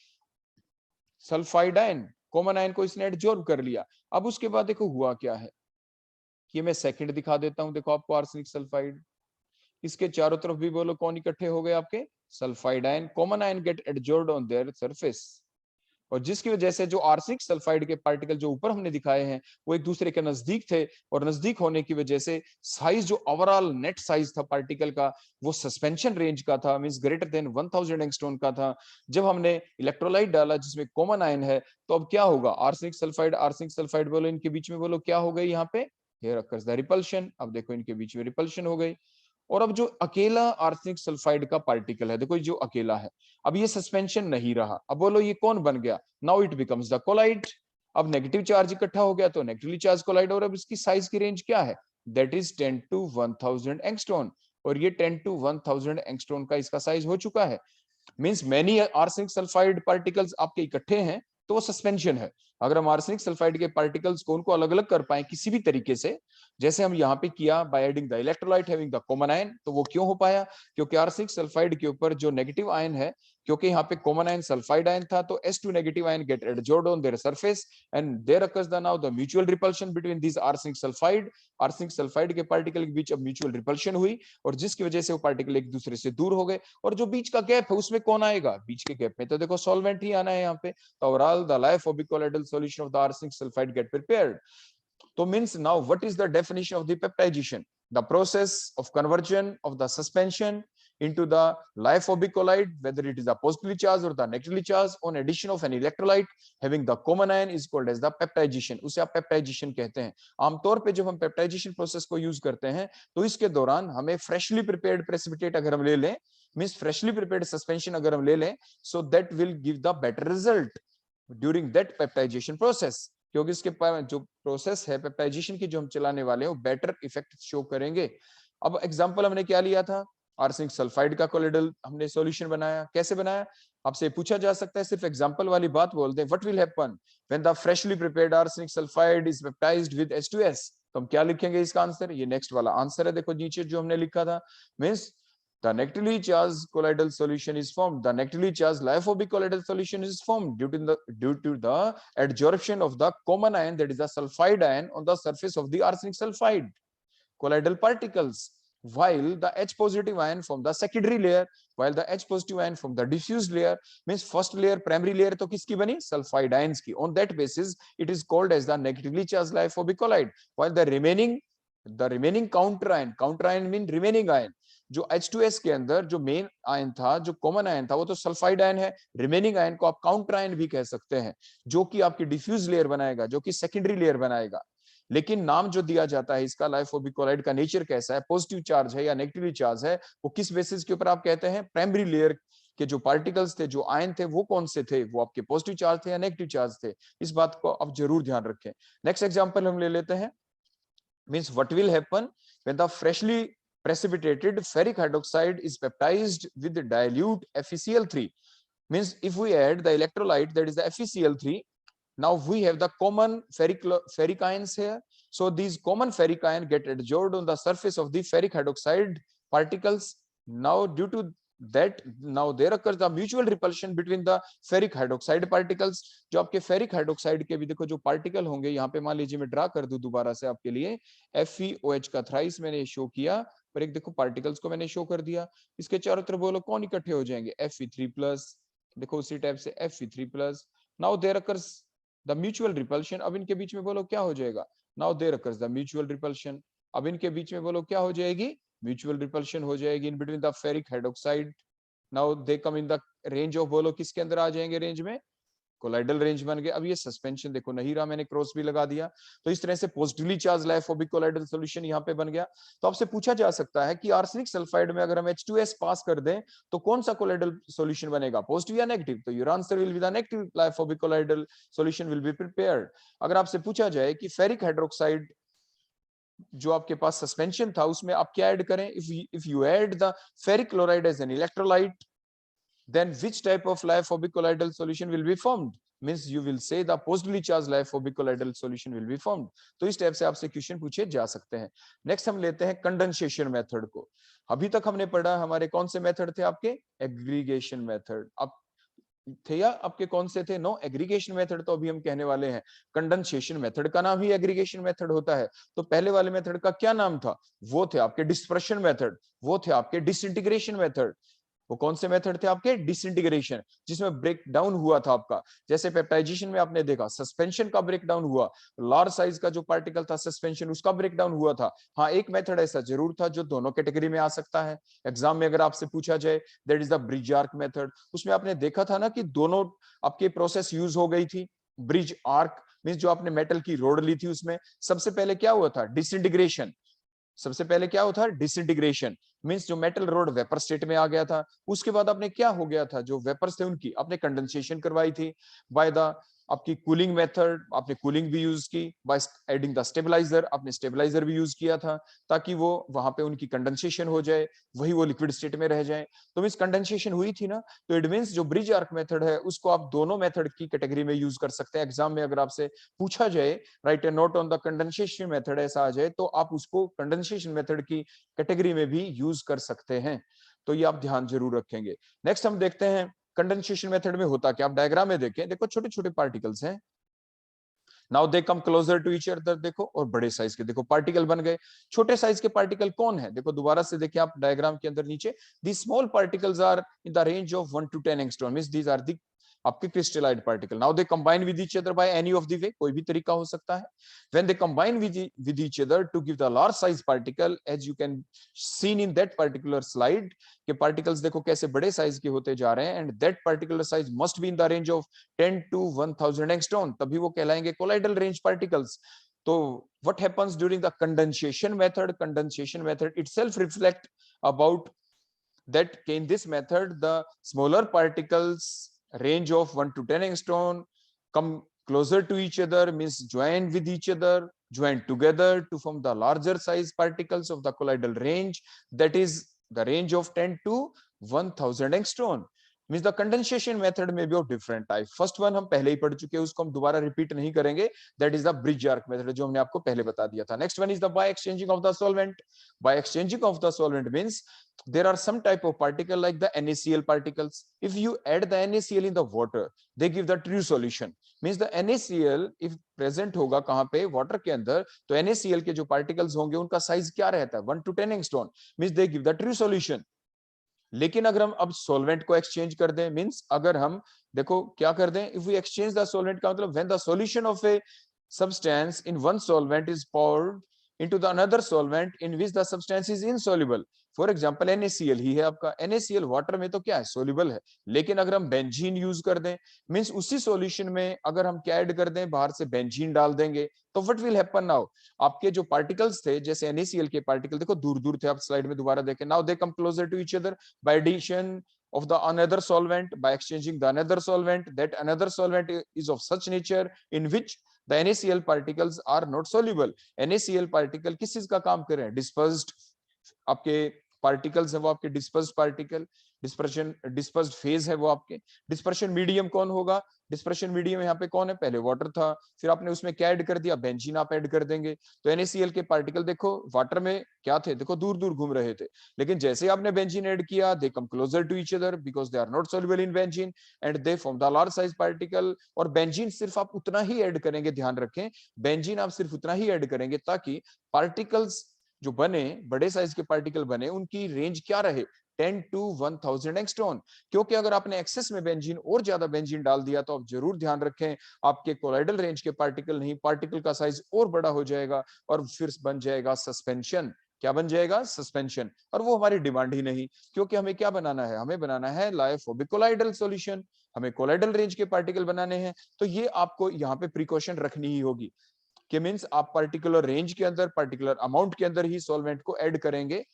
सल्फाइड आयन, कॉमन आयन को इसने एडजॉर्ब कर लिया। अब उसके बाद देखो हुआ क्या है, कि मैं सेकंड दिखा देता हूं, देखो आपको आर्सेनिक सल्फाइड, इसके चारों तरफ भी बोलो कौन इकट्ठे हो गए, आपके sulphide ion, common ion get adsorbed on their surface. और जिसकी वजह से जो आर्सेनिक सल्फाइड के पार्टिकल जो ऊपर हमने दिखाए हैं वो एक दूसरे के नजदीक थे, और नजदीक होने की वजह से साइज जो ओवरऑल नेट साइज था पार्टिकल का वो सस्पेंशन रेंज का था, मींस ग्रेटर देन 1000 एंगस्ट्रॉन का था। जब हमने इलेक्ट्रोलाइट डाला जिसमें कॉमन आयन है, तो अब क्या होगा, आर्सेनिक सल्फाइड बोलो, इनके बीच में बोलो क्या हो गई, यहाँ पे हियर अकर्स द रिपल्शन। अब देखो इनके बीच में रिपल्शन हो गई। और अब जो अकेला आर्सेनिक सल्फाइड का पार्टिकल है, देखो जो अकेला है, अब ये सस्पेंशन नहीं रहा, अब बोलो ये कौन बन गया, now it becomes the colloid. अब नेगेटिव चार्ज इकट्ठा हो गया तो नेगेटिवली चार्ज कोलाइड, और अब इसकी साइज की रेंज क्या है, दैट इज 10 to 1000 एंगस्ट्रॉन। और ये 10 to 1000 एंगस्ट्रॉन का इसका साइज हो चुका है। Means many arsenic sulphide particles आपके इकट्ठे हैं तो वो सस्पेंशन है। अगर हम आर्सेनिक सल्फाइड के पार्टिकल्स को उनको अलग अलग कर पाए किसी भी तरीके से, जैसे हम यहाँ पे किया by adding the electrolyte having the common ion, तो वो क्यों हो पाया? क्योंकि आर्सेनिक सल्फाइड के ऊपर जो नेगेटिव आयन है, क्योंकि यहाँ पे कॉमन आयन सल्फाइड आयन था, तो S2 negative ion get adsorbed on their surface and there occurs the now the mutual repulsion between this arsenic sulphide के पार्टिकल के बीच अब म्यूचुअल रिपल्शन हुई, और जिसकी वजह से वो पार्टिकल एक दूसरे से दूर हो गए। और जो बीच का गैप है उसमें कौन आएगा? बीच के गैप में तो देखो सॉल्वेंट ही आना है यहाँ पे। तो overall the liophobicolloidal solution of the arsenic sulfide get prepared. So means now what is the definition of the peptidization? The process of conversion of the suspension into the liophobicolloid, whether it is a positively charged or the negatively charged, on addition of an electrolyte having the common ion is called as the peptidization. उसे आप peptidization कहते हैं। आमतौर पे जब हम peptidization process को use करते हैं तो इसके दौरान हमें freshly prepared precipitate अगर हम ले लें, means freshly prepared suspension अगर हम ले लें, so that will give the better result during that peptization process, क्योंकि इसके जो प्रोसेस है पेप्टाइजेशन की जो हम चलाने वाले हैं वो बेटर इफेक्ट शो करेंगे। अब एग्जांपल हमने क्या लिया था? आर्सेनिक सल्फाइड का कोलोइडल हमने सॉल्यूशन बनाया। कैसे बनाया? आपसे पूछा जा सकता है, सिर्फ एग्जांपल वाली बात बोल दें, what will happen when the freshly prepared arsenic sulphide is peptized with H2S। तो हम क्या लिखेंगे इसका आंसर? ये नेक्स्ट वाला आंसर है, देखो नीचे जो हमने लिखा था, means the negatively charged colloidal solution is formed. The negatively charged liophobic colloidal solution is formed due to the adsorption of the common ion, that is the sulfide ion, on the surface of the arsenic sulfide colloidal particles, while the H positive ion from the secondary layer, while the H positive ion from the diffused layer, means first layer primary layer तो किसकी बनी? sulfide ions की। On that basis it is called as the negatively charged liophobic colloid, while the remaining counter ion mean remaining ion, जो H2S के अंदर जो main ion था, जो कॉमन आयन था, वो तो सल्फाइड आयन है। रिमेनिंग आयन को आप काउंटर आयन भी कह सकते हैं, जो कि आपकी डिफ्यूज लेयर बनाएगा, जो कि सेकेंडरी लेयर बनाएगा। लेकिन नाम जो दिया जाता है इसका, लाइपोबिकोलाइड का नेचर कैसा है, पॉजिटिव चार्ज है या नेगेटिवली चार्ज है, वो किस बेसिस के ऊपर आप कहते हैं? प्राइमरी लेयर के जो पार्टिकल्स थे, जो आयन थे, वो कौन से थे? वो आपके पॉजिटिव चार्ज थे या नेगेटिव चार्ज थे? इस बात को आप जरूर ध्यान रखें। नेक्स्ट एग्जांपल हम ले लेते हैं, means what will happen when the freshly precipitated ferric hydroxide is peptized with the dilute FeCl3, means if we add the electrolyte, that is the FeCl3, now we have the common ferric ions here, so these common ferric ions get adsorbed on the surface of the ferric hydroxide particles. Now due to that, now there occurs the mutual repulsion between the ferric hydroxide particles। जो आपके ferric hydroxide के भी देखो जो particle होंगे, यहाँ पे मान लीजिए मैं ड्रा कर दूं दोबारा से आपके लिए, FeOH का थ्राइस मैंने शो किया, पर एक देखो पार्टिकल्स को मैंने शो कर दिया, इसके चारों तरफ बोलो कौन इकट्ठे हो जाएंगे? Fe3+, देखो उसी टाइप से Fe3+। Now there occurs the mutual repulsion, अब इनके बीच में बोलो क्या हो जाएगा? Now there occurs the mutual repulsion, अब इनके बीच में बोलो क्या हो जाएगी? म्यूचुअल रिपल्शन हो जाएगी इन between the ferric hydroxide. Now they come in the range of, बोलो किसके अंदर आ जाएंगे? रेंज में, कोलाइडल रेंज बन गए। अब ये सस्पेंशन देखो नहीं रहा, मैंने क्रॉस भी लगा दिया, तो इस तरह से पॉजिटिवली चार्ज लाइपोबिक कोलाइडल सॉल्यूशन यहाँ पे बन गया। तो आपसे पूछा जा सकता है कि आर्सेनिक सल्फाइड में अगर हम H2S पास कर दें तो कौन सा कोलाइडल सॉल्यूशन बनेगा, पॉजिटिव या नेगेटिव? तो your answer will be the negative lyophobic colloidal solution will be prepared. अगर आपसे पूछा जाए कि फेरिक हाइड्रोक्साइड जो आपके पास सस्पेंशन था उसमें आप क्या ऐड करें, if you add the ferric chloride as an electrolyte, then which type of liophobic colloidal solution will be formed? Means you will say the positively charged liophobic colloidal solution will be formed। तो इस type से आपसे question पूछे जा सकते हैं। Next हम लेते हैं कंडेंसेशन मेथड को। अभी तक हमने पढ़ा हमारे कौन से मेथड थे आपके? Aggregation method. अब थे या आपके कौन से थे? नो, एग्रीगेशन मेथड तो अभी हम कहने वाले हैं। कंडेंसेशन मेथड का नाम ही एग्रीगेशन मेथड होता है। तो पहले वाले मेथड का क्या नाम था? वो थे आपके डिस्पर्शन मेथड, वो थे आपके डिसइंटीग्रेशन मेथड। वो कौन से मेथड थे आपके? डिसइंटीग्रेशन, जिसमें ब्रेक डाउन हुआ था आपका, जैसे पेप्टाइजेशन में आपने देखा सस्पेंशन का ब्रेक डाउन हुआ, लार्ज साइज का जो पार्टिकल था सस्पेंशन, उसका ब्रेक डाउन हुआ था। हाँ, एक मेथड ऐसा जरूर था जो दोनों कैटेगरी में आ सकता है। एग्जाम में अगर आपसे पूछा जाए, that is the Bredig arc method. उसमें आपने देखा था ना कि दोनों आपके प्रोसेस यूज हो गई थी। ब्रिज आर्क मींस जो आपने मेटल की रोड ली थी, उसमें सबसे पहले क्या हुआ था? डिसइंटीग्रेशन। सबसे पहले क्या होता है? डिसइंटीग्रेशन मींस जो मेटल रोड वेपर स्टेट में आ गया था। उसके बाद आपने क्या हो गया था, जो वेपर्स थे उनकी आपने कंडेंसेशन करवाई थी बाय द आपकी कूलिंग मेथड, आपने कूलिंग भी यूज की, बाय एडिंग द स्टेबलाइजर, आपने स्टेबलाइजर भी यूज किया था ताकि वो वहां पे उनकी कंडेंसेशन हो जाए, वही वो लिक्विड स्टेट में रह जाए। तो मींस कंडेंसेशन हुई थी ना, तो इट मींस जो ब्रिज आर्क मेथड है उसको आप दोनों मेथड की कैटेगरी में यूज कर सकते हैं। एग्जाम में अगर आपसे पूछा जाए right A note on the condensation method ऐसा आ जाए, तो आप उसको कंडेंसेशन मेथड की कैटेगरी में भी यूज कर सकते हैं। तो ये आप ध्यान जरूर रखेंगे। नेक्स्ट हम देखते हैं कंडेंसेशन मेथड में होता क्या। आप डायग्राम में देखें, देखो छोटे छोटे पार्टिकल्स हैं, now they come closer to each other, देखो, और बड़े साइज के देखो पार्टिकल बन गए। छोटे साइज के पार्टिकल कौन है, देखो दोबारा से देखिए आप डायग्राम के अंदर नीचे, the small particles are in the range of 1 to 10 angstrom, means these are the आपके crystalloid particle. Now they combine with each other by any of the way, कोई भी तरीका हो सकता है। When they combine with each other to give the large size particle, as you can seen in that particular slide, के particles देखो कैसे बड़े साइज के होते जा रहे हैं, and that particular size must be in the range of 10 to 1000 angstrom, तभी वो कहलाएंगे कोलाइडल रेंज पार्टिकल्स। तो what happens during the condensation method, condensation method itself reflect about that in this method the smaller particles range of 1 to 10 angstrom come closer to each other, means join with each other, join together to form the larger size particles of the colloidal range, that is the range of 10 to 1000 angstrom। Means the condensation method में भी of different type, first one हम पहले ही पढ़ चुके हैं, उसको हम दोबारा रिपीट नहीं करेंगे, that is the Bredig arc method जो हमने आपको पहले बता दिया था। Next one is the by exchanging of the solvent. By exchanging of the solvent means there are some type of particle like the NaCl particles, if you add the NaCl in the water they give the true solution, means the NaCl if present होगा कहां पे, water के अंदर, तो NaCl के जो particles होंगे उनका साइज क्या रहता है, 1 to 10 angstrom, means they give the true solution। लेकिन अगर हम अब सॉल्वेंट को एक्सचेंज कर दें, मींस अगर हम देखो क्या कर दें, if we exchange the solvent का मतलब when the solution of a substance in one solvent is poured into the another solvent in which the substance is insoluble, for example NaCl ही है आपका, NaCl वाटर में तो क्या है, soluble है, लेकिन अगर हम बेंजीन यूज कर दें, मींस उसी सॉल्यूशन में अगर हम क्या ऐड कर दें, बाहर से बेंजीन डाल देंगे, तो व्हाट विल हैपन नाउ, आपके जो पार्टिकल्स थे जैसे NaCl के पार्टिकल देखो दूर दूर थे, आप स्लाइड में दोबारा देखें, now they come closer to each other by addition of the another solvent, by exchanging the another solvent, that another solvent is of such nature in which the NaCl particles are not soluble। NaCl particle किस चीज का काम कर रहे हैं, dispersed आपके particles है वो आपके dispersed particle, dispersion dispersed phase है वो आपके। डिस्पर्शन मीडियम कौन होगा, डिस्पर्शन मीडियम यहाँ पे कौन है, पहले वाटर था, फिर आपने उसमें क्या ऐड कर दिया, बेंजीन आप ऐड कर देंगे, तो NaCl के पार्टिकल देखो वाटर में क्या थे, देखो दूर दूर घूम रहे थे, लेकिन जैसे ही आपने बेंजीन ऐड किया they come closer to each other because they are not soluble in benzene and they form the large size particle. और बेंजीन सिर्फ आप उतना ही ऐड करेंगे, ध्यान रखें, बेंजीन आप सिर्फ उतना ही ऐड करेंगे ताकि पार्टिकल्स जो बने, बड़े साइज के पार्टिकल बने, उनकी रेंज क्या रहे, 10 to 1000 एंगस्ट्रॉम। क्योंकि अगर आपने एक्सेस में बेंजीन और ज्यादा बेंजीन डाल दिया तो आप जरूर ध्यान रखें आपके कोलाइडल रेंज के पार्टिकल नहीं, पार्टिकल का साइज और बड़ा हो जाएगा और फिर बन जाएगा सस्पेंशन। क्या बन जाएगा, सस्पेंशन, और वो हमारी डिमांड ही नहीं, क्योंकि हमें क्या बनाना है, हमें बनाना है लायोफोबिक कोलाइडल सॉल्यूशन, हमें कोलाइडल रेंज के पार्टिकल बनाने हैं। तो ये आपको यहाँ पे प्रिकॉशन रखनी ही होगी कि मींस आप पर्टिकुलर रेंज के अंदर, पर्टिकुलर अमाउंट के अंदर ही सॉल्वेंट को ऐड करेंगे।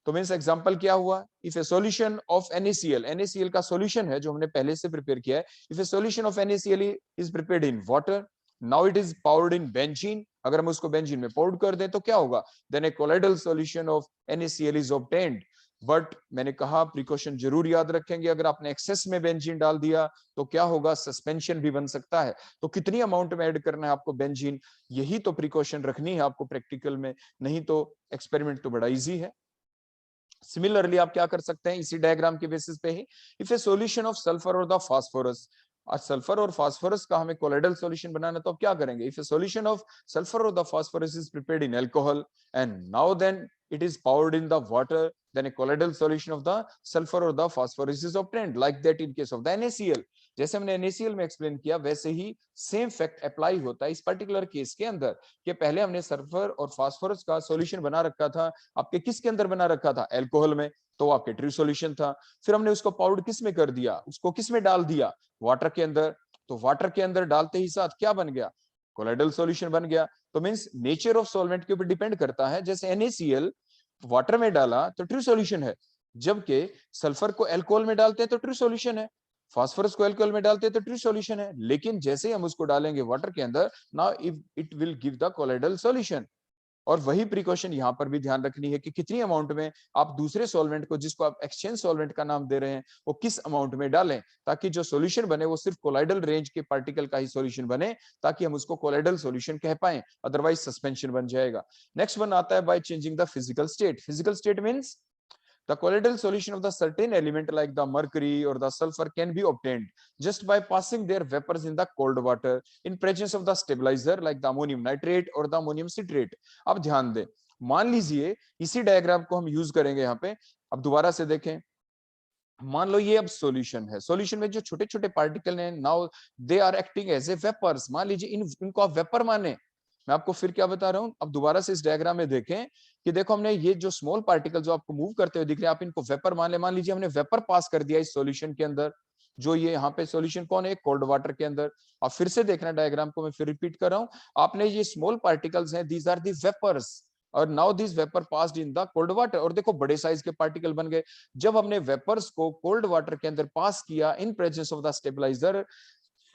तो मींस एग्जांपल क्या हुआ, if a solution of NaCl, NaCl का सॉल्यूशन है जो हमने पहले से प्रिपेयर किया है, if a solution of NaCl is prepared in water, now it is poured in benzene, अगर हम उसको बेंजीन में पाउर्ड कर दें तो क्या होगा, then a colloidal solution of NaCl is obtained. But मैंने कहा प्रिकॉशन जरूर याद रखेंगे, अगर आपने एक्सेस में बेंजीन डाल दिया तो क्या होगा, सस्पेंशन भी बन सकता है। तो कितनी अमाउंट में ऐड करना है आपको बेंजीन, यही तो प्रिकॉशन रखनी है आपको प्रैक्टिकल में, नहीं तो एक्सपेरिमेंट तो बड़ा इजी है। सिमिलरली आप क्या कर सकते हैं इसी डायग्राम के बेसिस पे ही, if a solution of sulphur और द फास्फोरस, सल्फर और फास्फोरस का हमें कोलाइडल सॉल्यूशन बनाना, तो अब क्या करेंगे, if a solution of sulphur और the phosphorus is prepared in alcohol and now then it is poured in the water, then a colloidal solution of the sulfur or the phosphorus is obtained, like that in case of the NaCl। जैसे हमने NaCl में explain किया वैसे ही same fact apply होता है इस particular case के अंदर, कि पहले हमने सल्फर और फास्फोरस का सॉल्यूशन बना रखा था, आपके किसके अंदर बना रखा था, अल्कोहल में, तो आपके ट्रू सॉल्यूशन था। फिर हमने उसको पाउडर किस में कर दिया, उसको किस में डाल दिया, वाटर के अंदर, तो वाटर के अंदर डालते ही साथ क्या बन गया, कोलाइडल सॉल्यूशन बन गया। तो मींस नेचर ऑफ सॉल्वेंट के ऊपर डिपेंड करता है, जैसे NaCl वाटर में डाला तो ट्रू सॉल्यूशन है, जबकि सल्फर को अल्कोहल में डालते हैं तो ट्रू सॉल्यूशन है। फास्फोरस को अल्कोहल में डालते हैं तो ट्रू सॉल्यूशन है, लेकिन जैसे ही हम उसको डालेंगे वाटर के अंदर, now it will give the colloidal solution. और वही प्रिकॉशन यहाँ पर भी ध्यान रखनी है कि कितनी अमाउंट में आप दूसरे सॉल्वेंट को, जिसको आप एक्सचेंज सॉल्वेंट का नाम दे रहे हैं, वो किस अमाउंट में डालें, ताकि जो सॉल्यूशन बने वो सिर्फ कोलाइडल रेंज के पार्टिकल का ही सॉल्यूशन बने, ताकि हम उसको कोलाइडल सॉल्यूशन कह पाए, अदरवाइज सस्पेंशन बन जाएगा। नेक्स्ट वन आता है by changing the physical state. Physical state means the colloidal solution of the certain element like the mercury or the sulfur can be obtained just by passing their vapors in the cold water in presence of the stabilizer like the ammonium nitrate or the ammonium citrate। अब ध्यान दें, मान लीजिए इसी diagram को हम use करेंगे यहाँ पे। अब दोबारा से देखें, मान लो ये अब सॉल्यूशन है, सॉल्यूशन में जो छोटे छोटे पार्टिकल हैं, now they are acting as a vapours. मान लीजिए इनको आप वेपर माने। मैं आपको फिर क्या बता रहा हूं, अब दोबारा से इस डायग्राम में देखें कि देखो हमने ये जो स्मॉल पार्टिकल जो आपको मूव करते हुए दिख रहे हैं, आप इनको वेपर मान ले। मान लीजिए हमने वेपर पास कर दिया इस सॉल्यूशन के अंदर, जो ये यहाँ पे सॉल्यूशन कौन है, कोल्ड वाटर के अंदर। अब फिर से देखना डायग्राम को, मैं फिर रिपीट कर रहा हूँ, आपने ये स्मॉल पार्टिकल्स हैं, दीज आर दी वेपर्स, और now this vapour passed in the cold water, और देखो बड़े साइज के पार्टिकल बन गए। जब हमने वेपर्स को कोल्ड वाटर के अंदर पास किया in presence of the stabiliser,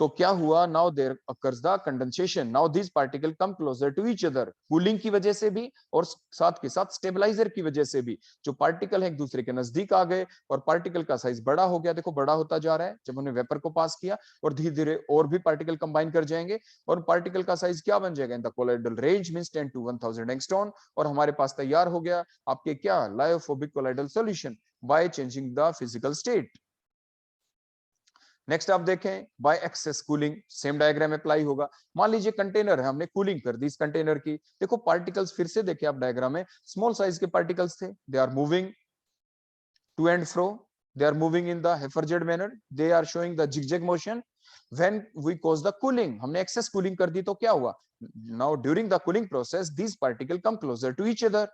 तो क्या हुआ, now there occurs the condensation. Now this particle come closer to each other, cooling की वजह से भी और साथ के साथ स्टेबलाइजर की वजह से भी जो पार्टिकल है एक दूसरे के नजदीक आ गए और पार्टिकल का साइज बड़ा हो गया। देखो बड़ा होता जा रहा है जब हमने वेपर को पास किया, और धीरे धीरे और भी पार्टिकल कंबाइन कर जाएंगे और पार्टिकल का साइज क्या बन जाएगा, in the colloidal range means 10 to 1000 angstrom. और हमारे पास तैयार हो गया आपके क्या, lyophobic colloidal solution by changing the physical state. Next आप देखें bye access cooling, same diagram apply होगा। मान लीजिए कंटेनर है, हमने कूलिंग कर दी इस कंटेनर की। देखो पार्टिकल्स फिर से देखिए आप डायग्राम में, स्मॉल साइज के पार्टिकल्स थे, they are moving to and fro, they are moving in the haphazard manner, they are showing the zigzag motion। when we cause the cooling, हमने excess cooling कर दी तो क्या हुआ, now during the cooling process these particles come closer to each other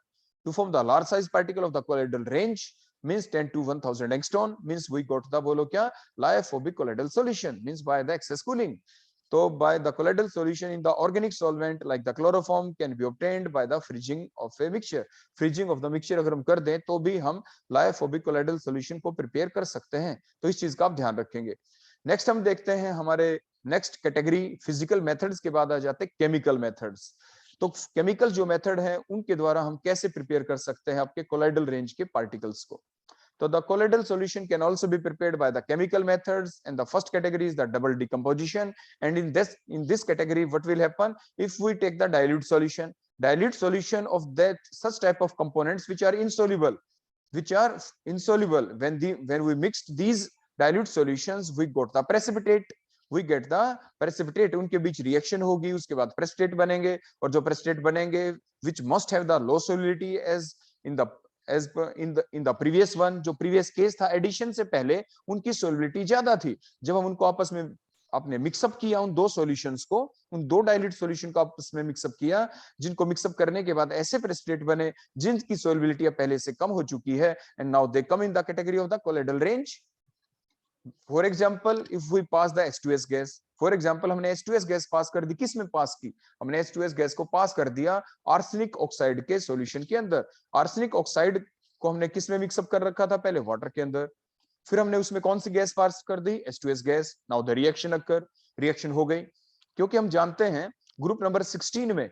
to form the large size particle of the colloidal range means 10 to 1000 angstrom, means we got the बोलो क्या, lyophobic colloidal solution means by the excess cooling। तो by the colloidal solution in the organic solvent like the chloroform can be obtained by the freezing of a mixture। freezing of the mixture अगर हम कर दें तो भी हम lyophobic colloidal solution को prepare कर सकते हैं, तो इस चीज का आप ध्यान रखेंगे। नेक्स्ट हम देखते हैं हमारे नेक्स्ट कैटेगरी, फिजिकल मेथड्स के बाद आ जाते हैं केमिकल मेथड्स। तो केमिकल जो मेथड है उनके द्वारा हम कैसे प्रिपेयर कर सकते हैं आपके कोलाइडल रेंज के पार्टिकल्स को। So the colloidal solution can also be prepared by the chemical methods, and the first category is the double decomposition। and in this category what will happen, if we take the dilute solution of that such type of components which are insoluble, when we mixed these dilute solutions we get the precipitate। उनके बीच reaction होगी, उसके बाद precipitate बनेंगे, और जो precipitate बनेंगे which must have the low solubility as in the previous one, जो previous case था एडिशन से पहले उनकी सोलिबिलिटी ज्यादा थी। जब हम उनको आपस में आपने मिक्सअप किया, उन दो सॉल्यूशंस को, उन दो डाइल्यूट सॉल्यूशन को आपस में मिक्सअप किया, जिनको मिक्सअप करने के बाद ऐसे प्रेसिपिटेट बने जिनकी सोलिबिलिटी पहले से कम हो चुकी है, and now they come in the category of the colloidal range. For example if we pass the H2S gas, for example हमने H2S गैस पास कर दी, किस में पास की, हमने H2S गैस को पास कर दिया आर्सेनिक ऑक्साइड के सॉल्यूशन के अंदर। आर्सेनिक ऑक्साइड को हमने किस में मिक्सअप कर रखा था, पहले वाटर के अंदर, फिर हमने उसमें कौन सी गैस पास कर दी, H2S gas. Now the reaction occur, reaction हो गई, क्योंकि हम जानते हैं ग्रुप नंबर 16 में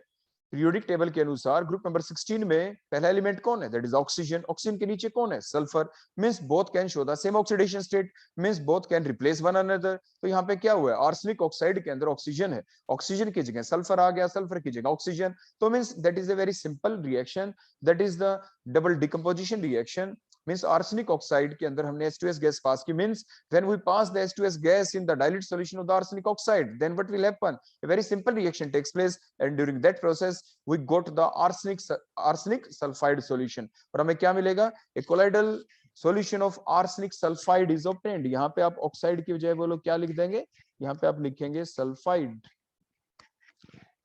पीरियोडिक टेबल के अनुसार ग्रुप नंबर 16 में पहला एलिमेंट कौन है, दैट इज ऑक्सीजन। ऑक्सीजन के नीचे कौन है, sulphur. Means both can show the same oxidation state, means both can replace one another. तो यहाँ पे क्या हुआ है, आर्सेनिक ऑक्साइड के अंदर ऑक्सीजन है, ऑक्सीजन की जगह सल्फर आ गया, सल्फर की जगह ऑक्सीजन। तो means that is a very simple reaction, that is the double decomposition reaction. Means arsenic oxide के अंदर हमने H2S गैस पास की, means when we pass the H2S gas in the dilute solution of the arsenic oxide, then what will happen, a very simple reaction takes place, and during that process we got the arsenic sulfide solution। और हमें क्या मिलेगा, a colloidal solution of arsenic sulfide is obtained। यहाँ पे आप oxide की बजाय बोलो क्या लिख देंगे, यहाँ पे आप लिखेंगे सल्फाइड,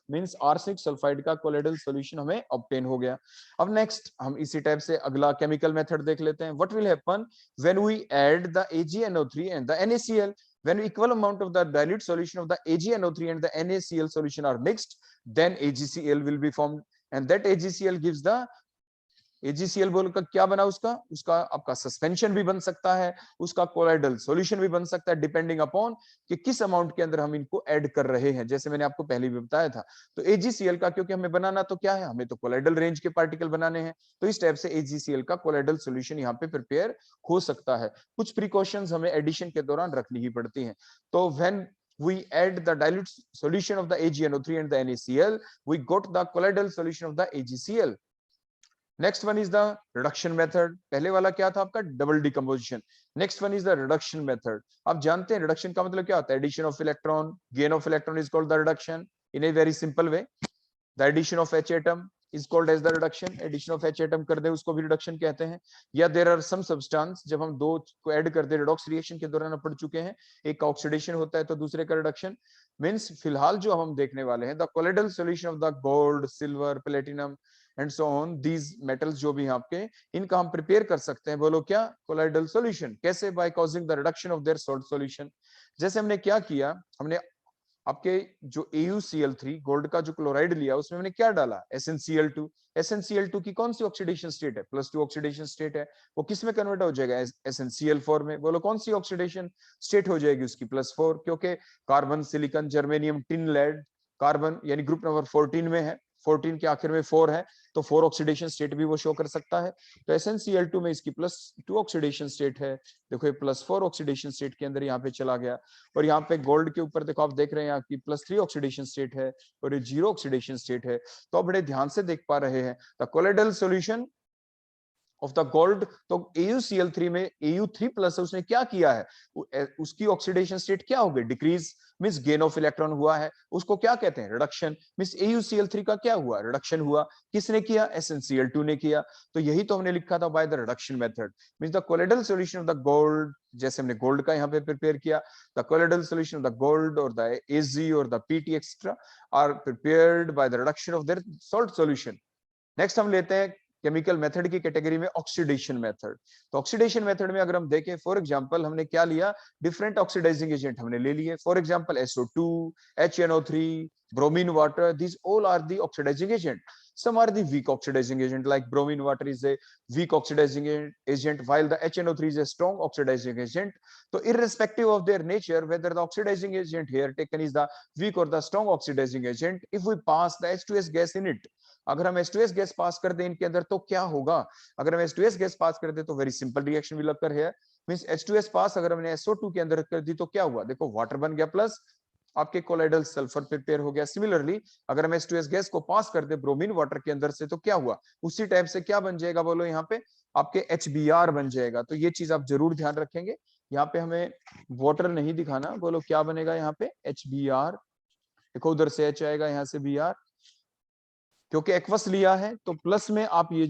मींस आर्सेनिक सल्फाइड का कोलाइडल सॉल्यूशन हमें ऑब्टेन हो गया। अब नेक्स्ट हम इसी टाइप से अगला केमिकल मेथड देख लेते हैं। What will happen when we add the AgNO3 and the NaCl, when equal amount of the dilute solution of the AgNO3 and the NaCl solution are mixed, then AgCl will be formed, and that AgCl gives the AgCl बोलकर क्या बना उसका उसका आपका suspension भी बन सकता है, उसका कोलाइडल सॉल्यूशन भी बन सकता है, डिपेंडिंग अपॉन कि किस अमाउंट के अंदर हम इनको ऐड कर रहे हैं, जैसे मैंने आपको पहले भी बताया था। तो AgCl का क्योंकि हमें बनाना तो क्या है, हमें तो कोलाइडल रेंज के पार्टिकल बनाने हैं, तो इस टाइप से AgCl का कोलाइडल सॉल्यूशन यहाँ पे प्रिपेयर हो सकता है। कुछ प्रिकॉशंस हमें एडिशन के दौरान रखनी ही पड़ती हैं। तो when we add the dilute solution of the AgNO3 and the NaCl, we got the colloidal solution of the AgCl. Next one is the reduction method. पहले वाला क्या था आपका double decomposition, next one is the reduction method. आप जानते हैं reduction का मतलब क्या होता है, addition of electron, gain of electron is called the reduction in a very simple way. The addition of H atom is called as the reduction, addition of H atom कर दे उसको भी रिडक्शन कहते हैं। या देयर आर सम सब्सटेंस, जब हम दो को ऐड कर दे रिडॉक्स रिएक्शन के दौरान पढ़ चुके हैं, एक का ऑक्सीडेशन होता है तो दूसरे का रिडक्शन। मींस फिलहाल जो हम देखने वाले हैं the colloidal solution of the gold, silver, platinum and so on, these metals जो भी आपके, इनका हम प्रिपेयर कर सकते हैं, बोलो क्या, कोलाइडल सॉल्यूशन। कैसे? By causing the reduction of their salt solution. जैसे हमने क्या किया, हमने आपके जो AuCl3 गोल्ड का जो क्लोराइड लिया उसमें मैंने क्या डाला, SnCl2। SnCl2 की कौन सी ऑक्सीडेशन स्टेट है, +2 ऑक्सीडेशन स्टेट है, वो किस में कन्वर्ट हो जाएगा, SnCl4 में। बोलो कौन सी ऑक्सीडेशन स्टेट हो जाएगी उसकी, +4, क्योंकि carbon, silicon, germanium, tin, lead, carbon यानी ग्रुप नंबर 14 में है, 14 के आखिर में 4 है, तो 4 ऑक्सीडेशन स्टेट भी वो शो कर सकता है। तो SnCl2 में इसकी +2 ऑक्सीडेशन स्टेट है, देखो ये +4 ऑक्सीडेशन स्टेट के अंदर यहाँ पे चला गया। और यहाँ पे गोल्ड के ऊपर देखो आप देख रहे हैं आपकी +3 ऑक्सीडेशन स्टेट है और ये 0 ऑक्सीडेशन स्टेट है। तो आप बड़े ध्यान से देख पा रहे हैं the colloidal solution of the gold. तो AuCl3 में Au3+ है, उसने क्या किया है, उसकी ऑक्सीडेशन स्टेट क्या हो गई, decrease, means gain of electron हुआ है, उसको क्या कहते हैं, रिडक्शन। मींस AuCl3 का क्या हुआ, रिडक्शन हुआ। किसने किया, SnCl2 ने किया। तो यही तो हमने लिखा था by the reduction method. Means the colloidal solution of the gold, जैसे हमने गोल्ड का यहाँ पे प्रिपेयर किया, the colloidal solution of the gold और द Ag और the PT etcetera are prepared by the reduction of their salt solution. Next हम लेते हैं केमिकल मेथड की कैटेगरी में ऑक्सीडेशन मेथड। तो ऑक्सीडेशन मेथड में अगर हम देखें, फॉर एग्जांपल हमने क्या लिया, डिफरेंट ऑक्सीडाइजिंग एजेंट हमने ले लिए। For example SO2, HNO3, bromine water, these all are the oxidizing agent. Some are the weak oxidizing agent, like bromine water is a weak oxidizing agent, while the HNO3 is a strong oxidizing agent. So irrespective of their nature, whether the oxidizing agent here taken is the weak or the strong oxidizing agent, if we pass the H2S gas in it, अगर हम H2S gas पास कर दें इनके अंदर तो क्या होगा, अगर हम H2S गैस पास कर दे तो very simple reaction will occur here. Means H2S पास अगर हमने SO2 के अंदर कर दी तो क्या हुआ, देखो वाटर बन गया प्लस आपके कोलाइडल सल्फर प्रिपेयर हो गया। सिमिलरली अगर हम H2S गैस को पास कर दे ब्रोमीन वाटर के अंदर से तो क्या हुआ, उसी टाइप से क्या बन जाएगा, बोलो यहाँ पे आपके HBr बन जाएगा। तो ये चीज आप जरूर ध्यान रखेंगे, यहाँ पे हमें वाटर नहीं दिखाना, बोलो क्या बनेगा यहाँ पे HBr। देखो उधर से H आएगा, यहाँ से Br, क्योंकि एक्वस लिया है तो प्लस में आप ये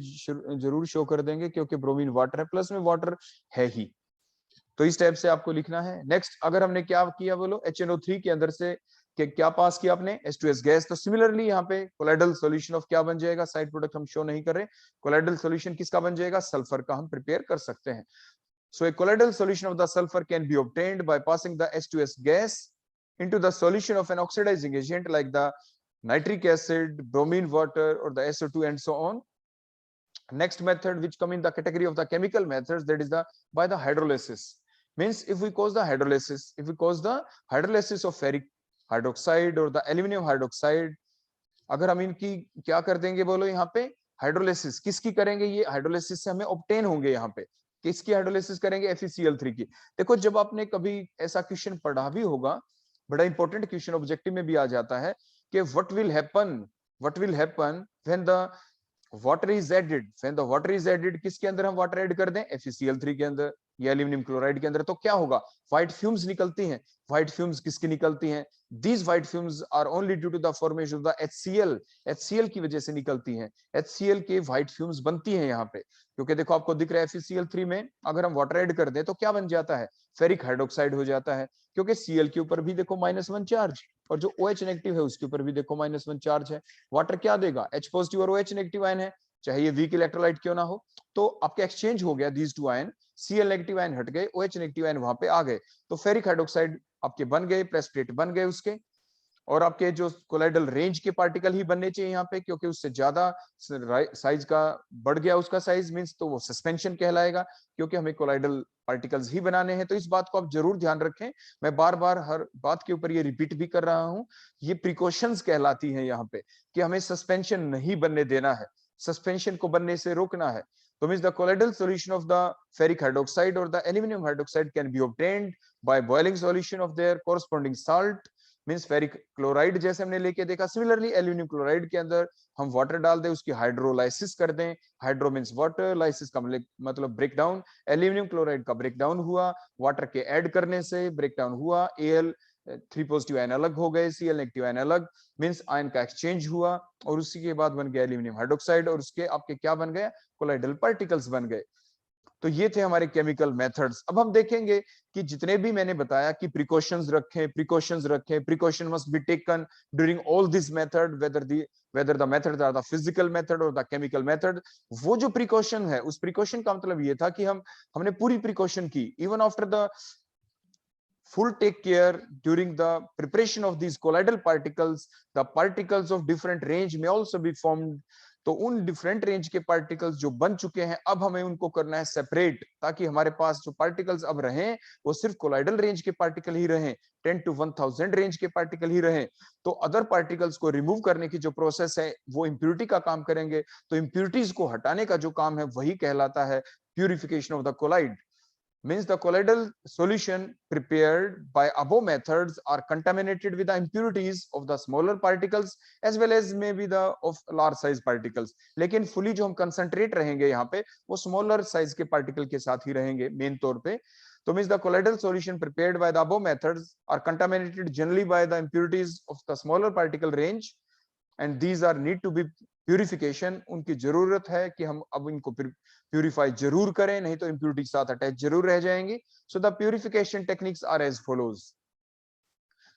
जरूर शो कर देंगे, क्योंकि ब्रोमीन वाटर है, प्लस में वाटर है ही, तो इस टाइप से आपको लिखना है। नेक्स्ट अगर हमने क्या किया, बोलो HNO3 के अंदर से क्या पास किया आपने, H2S गैस। तो सिमिलरली यहाँ पे कोलाइडल सॉल्यूशन ऑफ क्या बन जाएगा, साइड प्रोडक्ट हम शो नहीं कर रहे, कोलाइडल सॉल्यूशन किसका बन जाएगा, सल्फर का हम प्रिपेयर कर सकते हैं। So a colloidal solution of the sulphur can be obtained by passing the H2S gas into the solution of an oxidizing agent like the nitric acid, bromine water, or the SO2 and so on. Next method which come in the category of the chemical methods, that is the by the hydrolysis. Means if we cause the hydrolysis of ferric hydroxide or the aluminum hydroxide, अगर हम इनकी क्या कर देंगे, बोलो यहाँ पे hydrolysis किसकी करेंगे, ये हाइड्रोलिसिस से हमें ऑब्टेन होंगे, यहाँ पे किसकी हाइड्रोलिसिस करेंगे, FeCl3 की। देखो जब आपने कभी ऐसा क्वेश्चन पढ़ा भी होगा, बड़ा इंपॉर्टेंट क्वेश्चन ऑब्जेक्टिव में भी आ जाता है कि what will happen when the water is added, when the water is added, किसके अंदर हम वाटर ऐड कर दें, FeCl3 के अंदर या एल्यूमिनियम क्लोराइड के अंदर, तो क्या होगा, व्हाइट फ्यूम्स निकलती हैं। व्हाइट फ्यूम्स किसकी निकलती हैं, these white fumes are only due to the formation of the HCl की वजह से निकलती हैं। HCl के व्हाइट फ्यूम्स बनती हैं यहाँ पे, क्योंकि देखो आपको दिख रहा है FeCl3 में अगर हम वाटर ऐड कर दें तो क्या बन जाता है, फेरिक हाइड्रोक्साइड हो जाता है, क्योंकि Cl के ऊपर भी देखो -1 चार्ज और जो OH नेगेटिव है उसके ऊपर भी देखो -1 चार्ज है। वाटर क्या देगा, H पॉजिटिव और OH नेगेटिव आयन है, चाहे ये वीक इलेक्ट्रोलाइट क्यों ना हो। तो आपके एक्सचेंज हो गया these two ion, Cl negative ion हट गए, OH नेगेटिव आयन वहां पे आ गए, तो फेरिक हाइड्रोक्साइड आपके बन गए, प्रेसिपिटेट बन गए उसके। और आपके जो कोलाइडल रेंज के पार्टिकल ही बनने चाहिए यहाँ पे, क्योंकि उससे ज्यादा साइज का बढ़ गया उसका साइज मींस तो वो सस्पेंशन कहलाएगा, क्योंकि हमें कोलाइडल पार्टिकल्स ही बनाने हैं। तो इस बात को आप जरूर ध्यान रखें, मैं बार बार हर बात के ऊपर ये रिपीट भी कर रहा हूं, ये प्रिकॉशंस कहलाती हैं यहाँ पे, कि हमें सस्पेंशन नहीं बनने देना है, सस्पेंशन को बनने से रोकना है। तो means the colloidal solution of the ferric hydroxide और the aluminium hydroxide can be obtained by boiling solution of their corresponding salt, means ferric chloride जैसे हमने लेके देखा। सिमिलरली एल्यूमिनियम क्लोराइड के अंदर हम वाटर डाल दें, उसकी हाइड्रोलाइसिस कर दें, हाइड्रो मींस वाटर, लाइसिस का मतलब ब्रेक डाउन, एल्यूमिनियम क्लोराइड का ब्रेक डाउन हुआ, वाटर के ऐड करने से ब्रेक डाउन हुआ, Al 3 पॉजिटिव आयन अलग हो गए, Cl नेगेटिव आयन अलग, मींस आयन का एक्सचेंज हुआ, और उसी के बाद बन गया एल्यूमिनियम हाइड्रोक्साइड, और उसके आपके क्या बन गए, कोलाइडल पार्टिकल्स बन गए। तो ये थे हमारे केमिकल मेथड्स। अब हम देखेंगे कि जितने भी मैंने बताया कि प्रिकॉशंस रखें, प्रिकॉशंस रखें, precaution must be taken during all this method, whether the methods are the physical method or the chemical method। वो जो प्रिकॉशन है, उस प्रिकॉशन का मतलब ये था कि हमने पूरी प्रिकॉशन की, even after the full take care during the preparation of these colloidal particles, the particles of different range may also be formed। तो उन डिफरेंट रेंज के पार्टिकल्स जो बन चुके हैं, अब हमें उनको करना है सेपरेट, ताकि हमारे पास जो पार्टिकल्स अब रहें वो सिर्फ कोलाइडल रेंज के पार्टिकल ही रहें, 10 to 1000 रेंज के पार्टिकल ही रहें। तो अदर पार्टिकल्स को रिमूव करने की जो प्रोसेस है वो इम्प्यूरिटी का काम करेंगे। तो इम्प्यूरिटीज को हटाने का जो काम है वही कहलाता है purification of the colloid. Means the colloidal solution prepared by above methods are contaminated with the impurities of the smaller particles as well as maybe the of large size particles। लेकिन fully जो हम concentrate रहेंगे यहाँ पे वो smaller size के particle के साथ ही रहेंगे मेन तौर पे। तो means the colloidal solution prepared by the above methods are contaminated generally by the impurities of the smaller particle range and these are need to be purification. उनकी जरूरत है कि हम अब इनको प्यूरिफाई जरूर करें, नहीं तो इम्प्यूरिटी के साथ अटैच जरूर रह जाएंगी। So the purification techniques are as follows.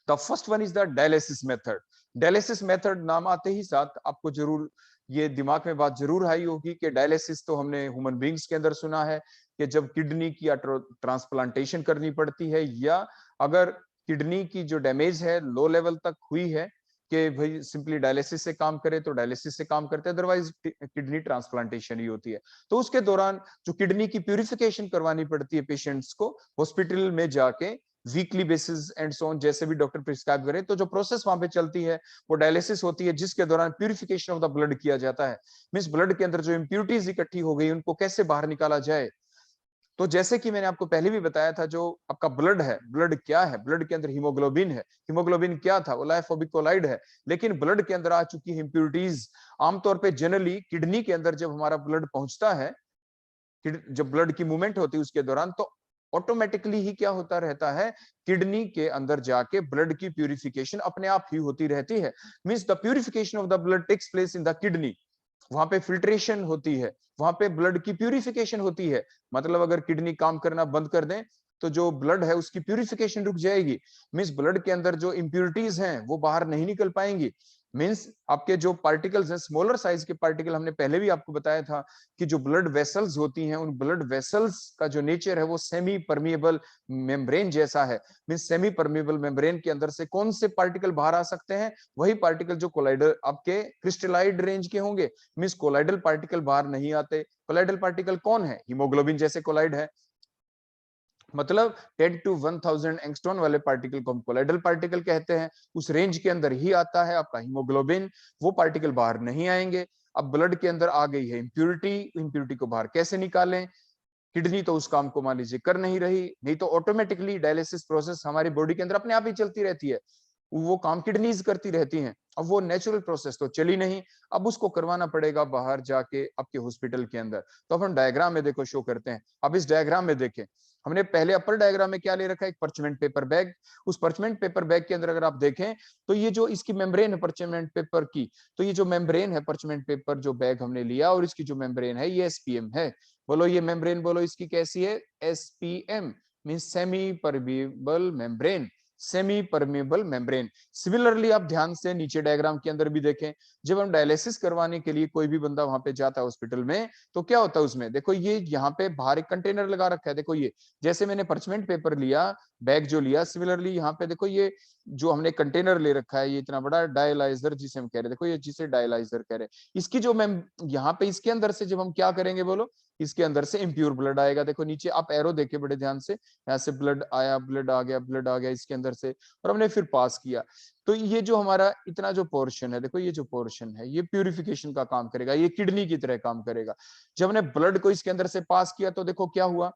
The first one is the dialysis method. Dialysis method नाम आते ही साथ आपको जरूर ये दिमाग में बात जरूर आई होगी कि डायलिसिस तो हमने ह्यूमन बींग्स के अंदर सुना है कि जब किडनी की ट्रांसप्लांटेशन करनी पड़ती है, या अगर किडनी की जो डैमेज है लो लेवल तक हुई है कि भाई सिंपली डायलिसिस से काम करे तो डायलिसिस से काम करते हैं, अदरवाइज किडनी ट्रांसप्लांटेशन ही होती है। तो उसके दौरान जो किडनी की प्यूरिफिकेशन करवानी पड़ती है पेशेंट्स को हॉस्पिटल में जाके weekly basis and so on, जैसे भी डॉक्टर प्रिस्क्राइब करे, तो जो प्रोसेस वहां पे चलती है वो डायलिसिस होती है, जिसके दौरान प्यूरिफिकेशन ऑफ द ब्लड किया जाता है। मींस ब्लड के अंदर जो इंप्यूरिटीज इकट्ठी हो गई उनको कैसे बाहर निकाला जाए। तो जैसे कि मैंने आपको पहले भी बताया था, जो आपका ब्लड है, ब्लड क्या है, ब्लड के अंदर हीमोग्लोबिन है। हीमोग्लोबिन क्या था, वो लाइफोबिक कोलाइड है। लेकिन ब्लड के अंदर आ चुकी है इंप्यूरिटीज। आमतौर पे जनरली किडनी के अंदर जब हमारा ब्लड पहुंचता है, जब ब्लड की मूवमेंट होती है उसके दौरान, तो ऑटोमेटिकली ही क्या होता रहता है, किडनी के अंदर जाके ब्लड की प्यूरिफिकेशन अपने आप ही होती रहती है। Means the purification of the blood takes place in the kidney. वहां पे फिल्ट्रेशन होती है, वहां पे ब्लड की प्यूरिफिकेशन होती है। मतलब अगर किडनी काम करना बंद कर दें तो जो ब्लड है उसकी प्यूरिफिकेशन रुक जाएगी। मींस ब्लड के अंदर जो इंप्यूरिटीज हैं वो बाहर नहीं निकल पाएंगी। मींस आपके जो पार्टिकल्स हैं, स्मॉलर साइज के पार्टिकल, हमने पहले भी आपको बताया था कि जो ब्लड वेसल्स होती हैं, उन ब्लड वेसल्स का जो नेचर है वो सेमी परमिएबल मेम्ब्रेन जैसा है। मींस सेमी परमिएबल मेम्ब्रेन के अंदर से कौन से पार्टिकल बाहर आ सकते हैं, वही पार्टिकल जो कोलाइडल आपके क्रिस्टलाइड रेंज के होंगे। मींस कोलाइडल पार्टिकल बाहर नहीं आते। कोलाइडल पार्टिकल कौन है, हीमोग्लोबिन जैसे कोलाइड है। मतलब 10 to 1000 एंगस्ट्रॉन वाले पार्टिकल को हम कोलाइडल पार्टिकल कहते हैं। उस रेंज के अंदर ही आता है आपका हीमोग्लोबिन, वो पार्टिकल बाहर नहीं आएंगे। अब ब्लड के अंदर आ गई है इंप्यूरिटी, इंप्यूरिटी को बाहर कैसे निकालें। किडनी तो उस काम को मान लीजिए कर नहीं रही, नहीं तो ऑटोमेटिकली डायलिसिस प्रोसेस हमारी बॉडी के अंदर अपने आप ही चलती रहती है, वो काम किडनीज करती रहती हैं। अब वो नेचुरल प्रोसेस तो चली नहीं, अब उसको करवाना पड़ेगा बाहर जाके आपके हॉस्पिटल के अंदर। तो अब हम डायग्राम में देखो शो करते हैं। अब इस डायग्राम में देखें, हमने पहले अपर डायग्राम में क्या ले रखा है, एक परचमेंट पेपर बैग। उस परचमेंट पेपर बैग के अंदर अगर आप देखें तो ये जो इसकी मेम्ब्रेन है परचमेंट पेपर की, तो ये जो मेम्ब्रेन है परचमेंट पेपर जो बैग हमने लिया, और इसकी जो मेम्ब्रेन है ये एसपीएम है। बोलो ये मेम्ब्रेन बोलो इसकी कैसी है, SPM means semi permeable membrane. Semi permeable membrane. Similarly आप ध्यान से नीचे डायग्राम के अंदर भी देखें, जब हम डायलिसिस करवाने के लिए कोई भी बंदा वहां पे जाता है हॉस्पिटल में, तो क्या होता है उसमें, देखो ये यहाँ पे बाहर एक कंटेनर लगा रखा है, देखो ये जैसे मैंने परचमेंट पेपर लिया, बैग जो लिया, सिमिलरली यहाँ पे देखो ये जो हमने कंटेनर ले रखा है, ये इतना बड़ा डायलाइजर जिसे हम कह रहे हैं, देखो ये जिसे डायलाइजर कह रहे हैं, इसकी जो मैम यहाँ पे इसके अंदर से जब हम क्या करेंगे बोलो, इसके अंदर से इम्प्योर ब्लड आएगा। देखो नीचे आप एरो देखे बड़े ध्यान से, यहाँ से ब्लड आया, ब्लड आ गया, ब्लड आ गया इसके अंदर से, और हमने फिर पास किया। तो ये जो हमारा इतना जो पोर्शन है, देखो ये जो पोर्शन है, ये प्यूरिफिकेशन का काम करेगा, ये किडनी की तरह काम करेगा। जब हमने ब्लड को इसके अंदर से पास किया तो देखो क्या हुआ,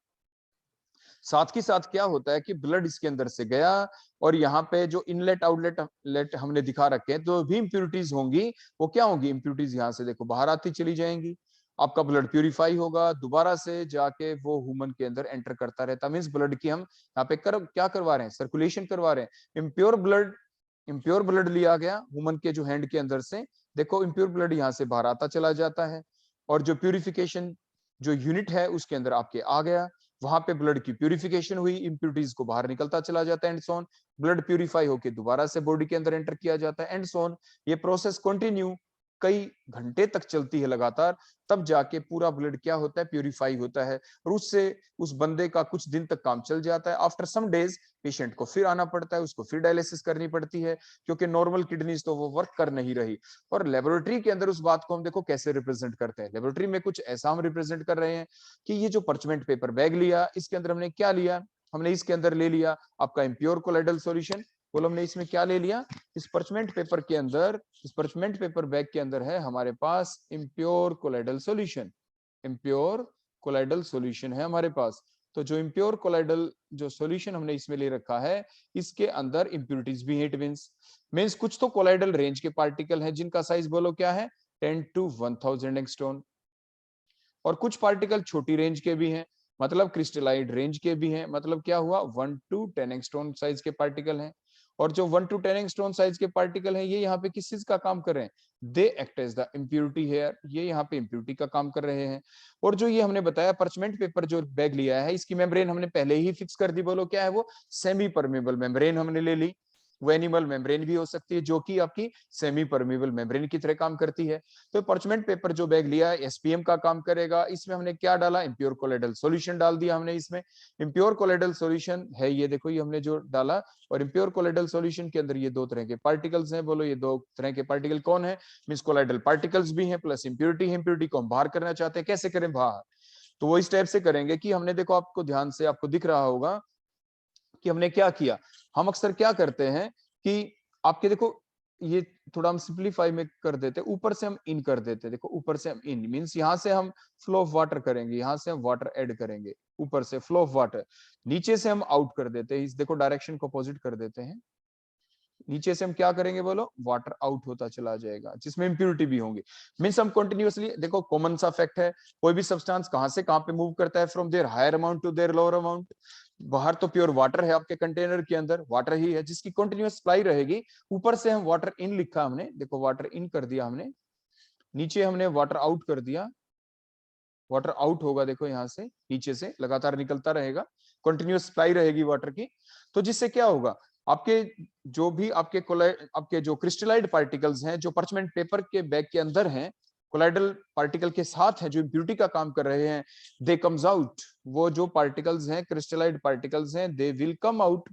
साथ के साथ क्या होता है कि ब्लड इसके अंदर से गया, और यहाँ पे जो इनलेट आउटलेट हमने दिखा रखे हैं, तो भी इंप्यूरिटीज होंगी, वो क्या होंगी, इंप्यूरिटीज यहाँ से देखो बाहर आती चली जाएंगी, आपका ब्लड प्यूरिफाई होगा, दोबारा से जाके वो ह्यूमन के अंदर एंटर करता रहता। मींस ब्लड की हम यहाँ पे क्या करवा रहे हैं, सर्कुलेशन करवा रहे हैं। इम्प्योर ब्लड लिया गया ह्यूमन के जो हैंड के अंदर से, देखो इम्प्योर ब्लड यहाँ से बाहर आता चला जाता है, और जो प्यूरिफिकेशन जो यूनिट है उसके अंदर आपके आ गया, वहां पे ब्लड की प्यूरिफिकेशन हुई, इंप्यूरिटीज को बाहर निकलता चला जाता है, and so on. Blood purify होके दोबारा से बॉडी के अंदर एंटर किया जाता है, एंड सो ऑन। ये प्रोसेस कंटिन्यू कई घंटे तक चलती है लगातार, तब जाके पूरा ब्लड क्या होता है, प्यूरिफाई होता है, और उससे उस बंदे का कुछ दिन तक काम चल जाता है। आफ्टर सम डेज पेशेंट को फिर आना पड़ता है, उसको फिर डायलिसिस करनी पड़ती है, क्योंकि नॉर्मल किडनीज तो वो वर्क कर नहीं रही। और लेबोरेटरी के अंदर उस बात को हम देखो कैसे रिप्रेजेंट करते हैं, लेबोरेटरी में कुछ ऐसा हम रिप्रेजेंट कर रहे हैं कि ये जो परचमेंट पेपर बैग लिया, इसके अंदर हमने क्या लिया, हमने इसके अंदर ले लिया आपका इम्प्योर कोलाइडल सॉल्यूशन। बोलो हमने इसमें क्या ले लिया, इस परचमेंट पेपर के अंदर, इस परचमेंट पेपर बैग के अंदर है हमारे पास impure colloidal solution, impure colloidal solution है हमारे पास। तो जो इम्प्योर कोलाइडल जो सॉल्यूशन हमने इसमें ले रखा है, इसके अंदर इंप्यूरिटीज भी हैं। इट मींस कुछ तो कोलाइडल रेंज के पार्टिकल हैं जिनका साइज बोलो क्या है, 10 to 1000 एंगस्ट्रॉन, और कुछ पार्टिकल छोटी रेंज के भी हैं, मतलब क्रिस्टलाइड रेंज के भी हैं, मतलब क्या हुआ 1 to 10 एंगस्ट्रॉन साइज के पार्टिकल हैं। और जो 1 to 10 एंगस्ट्रॉन साइज के पार्टिकल हैं, ये यहाँ पे किस चीज का काम कर रहे हैं, they act as the impurity here, ये यहाँ पे इम्प्यूरिटी का काम कर रहे हैं। और जो ये हमने बताया परचमेंट पेपर जो बैग लिया है, इसकी मेम्ब्रेन हमने पहले ही फिक्स कर दी, बोलो क्या है वो, सेमी परमेबल मेम्ब्रेन हमने ले ली। वो एनिमल मेम्ब्रेन भी हो सकती है जो कि आपकी सेमी परमेबल मेम्ब्रेन की तरह काम करती है। तो परचमेंट पेपर जो बैग लिया है एसपीएम का काम करेगा। इसमें हमने क्या डाला, इम्प्योर कोलाइडल सॉल्यूशन डाल दिया हमने इसमें। इम्प्योर कोलाइडल सॉल्यूशन है ये, देखो ये हमने जो डाला, और इम्प्योर कोलाइडल सॉल्यूशन के अंदर ये दो तरह के पार्टिकल्स हैं। बोलो ये दो तरह के पार्टिकल कौन है, मींस कोलाइडल पार्टिकल्स भी हैं प्लस इम्प्योरिटी है। इम्प्योरिटी को हम बाहर करना चाहते हैं, कैसे करें बाहर, तो वो इस टाइप से करेंगे कि हमने देखो आपको ध्यान से आपको दिख रहा होगा कि हमने क्या किया। हम अक्सर क्या करते हैं कि आपके देखो ये थोड़ा हम सिंप्लीफाई में कर देते, ऊपर से हम इन कर देते, देखो ऊपर से हम इन मींस यहां से हम फ्लो ऑफ वाटर करेंगे, यहां से हम वाटर ऐड करेंगे, ऊपर से फ्लो ऑफ वाटर, नीचे से हम आउट कर देते हैं, इस देखो डायरेक्शन को अपोजिट कर देते हैं, नीचे से हम क्या करेंगे बोलो, वाटर आउट होता चला जाएगा जिसमें इंप्यूरिटी भी होंगी। मींस हम कंटिन्यूअसली देखो कॉमन सा फैक्ट है, कोई भी सब्सटेंस कहां से कहां पे मूव करता है, from their higher amount to their lower amount. बाहर तो प्योर वाटर है, आपके कंटेनर के अंदर वाटर ही है जिसकी कंटिन्यूअस सप्लाई रहेगी। ऊपर से हम वाटर इन लिखा हमने, देखो वाटर इन कर दिया हमने, नीचे हमने वाटर आउट कर दिया, वाटर आउट होगा देखो यहाँ से नीचे से लगातार निकलता रहेगा, कंटिन्यूअस सप्लाई रहेगी वाटर की। तो जिससे क्या होगा, आपके जो भी आपके जो क्रिस्टलाइड पार्टिकल्स हैं जो परचमेंट पेपर के बैग के अंदर हैं, कोलाइडल पार्टिकल के साथ है जो इंप्यूरिटी का काम कर रहे हैं, दे कम्स आउट, वो जो पार्टिकल्स हैं क्रिस्टलाइड पार्टिकल्स हैं, they will come out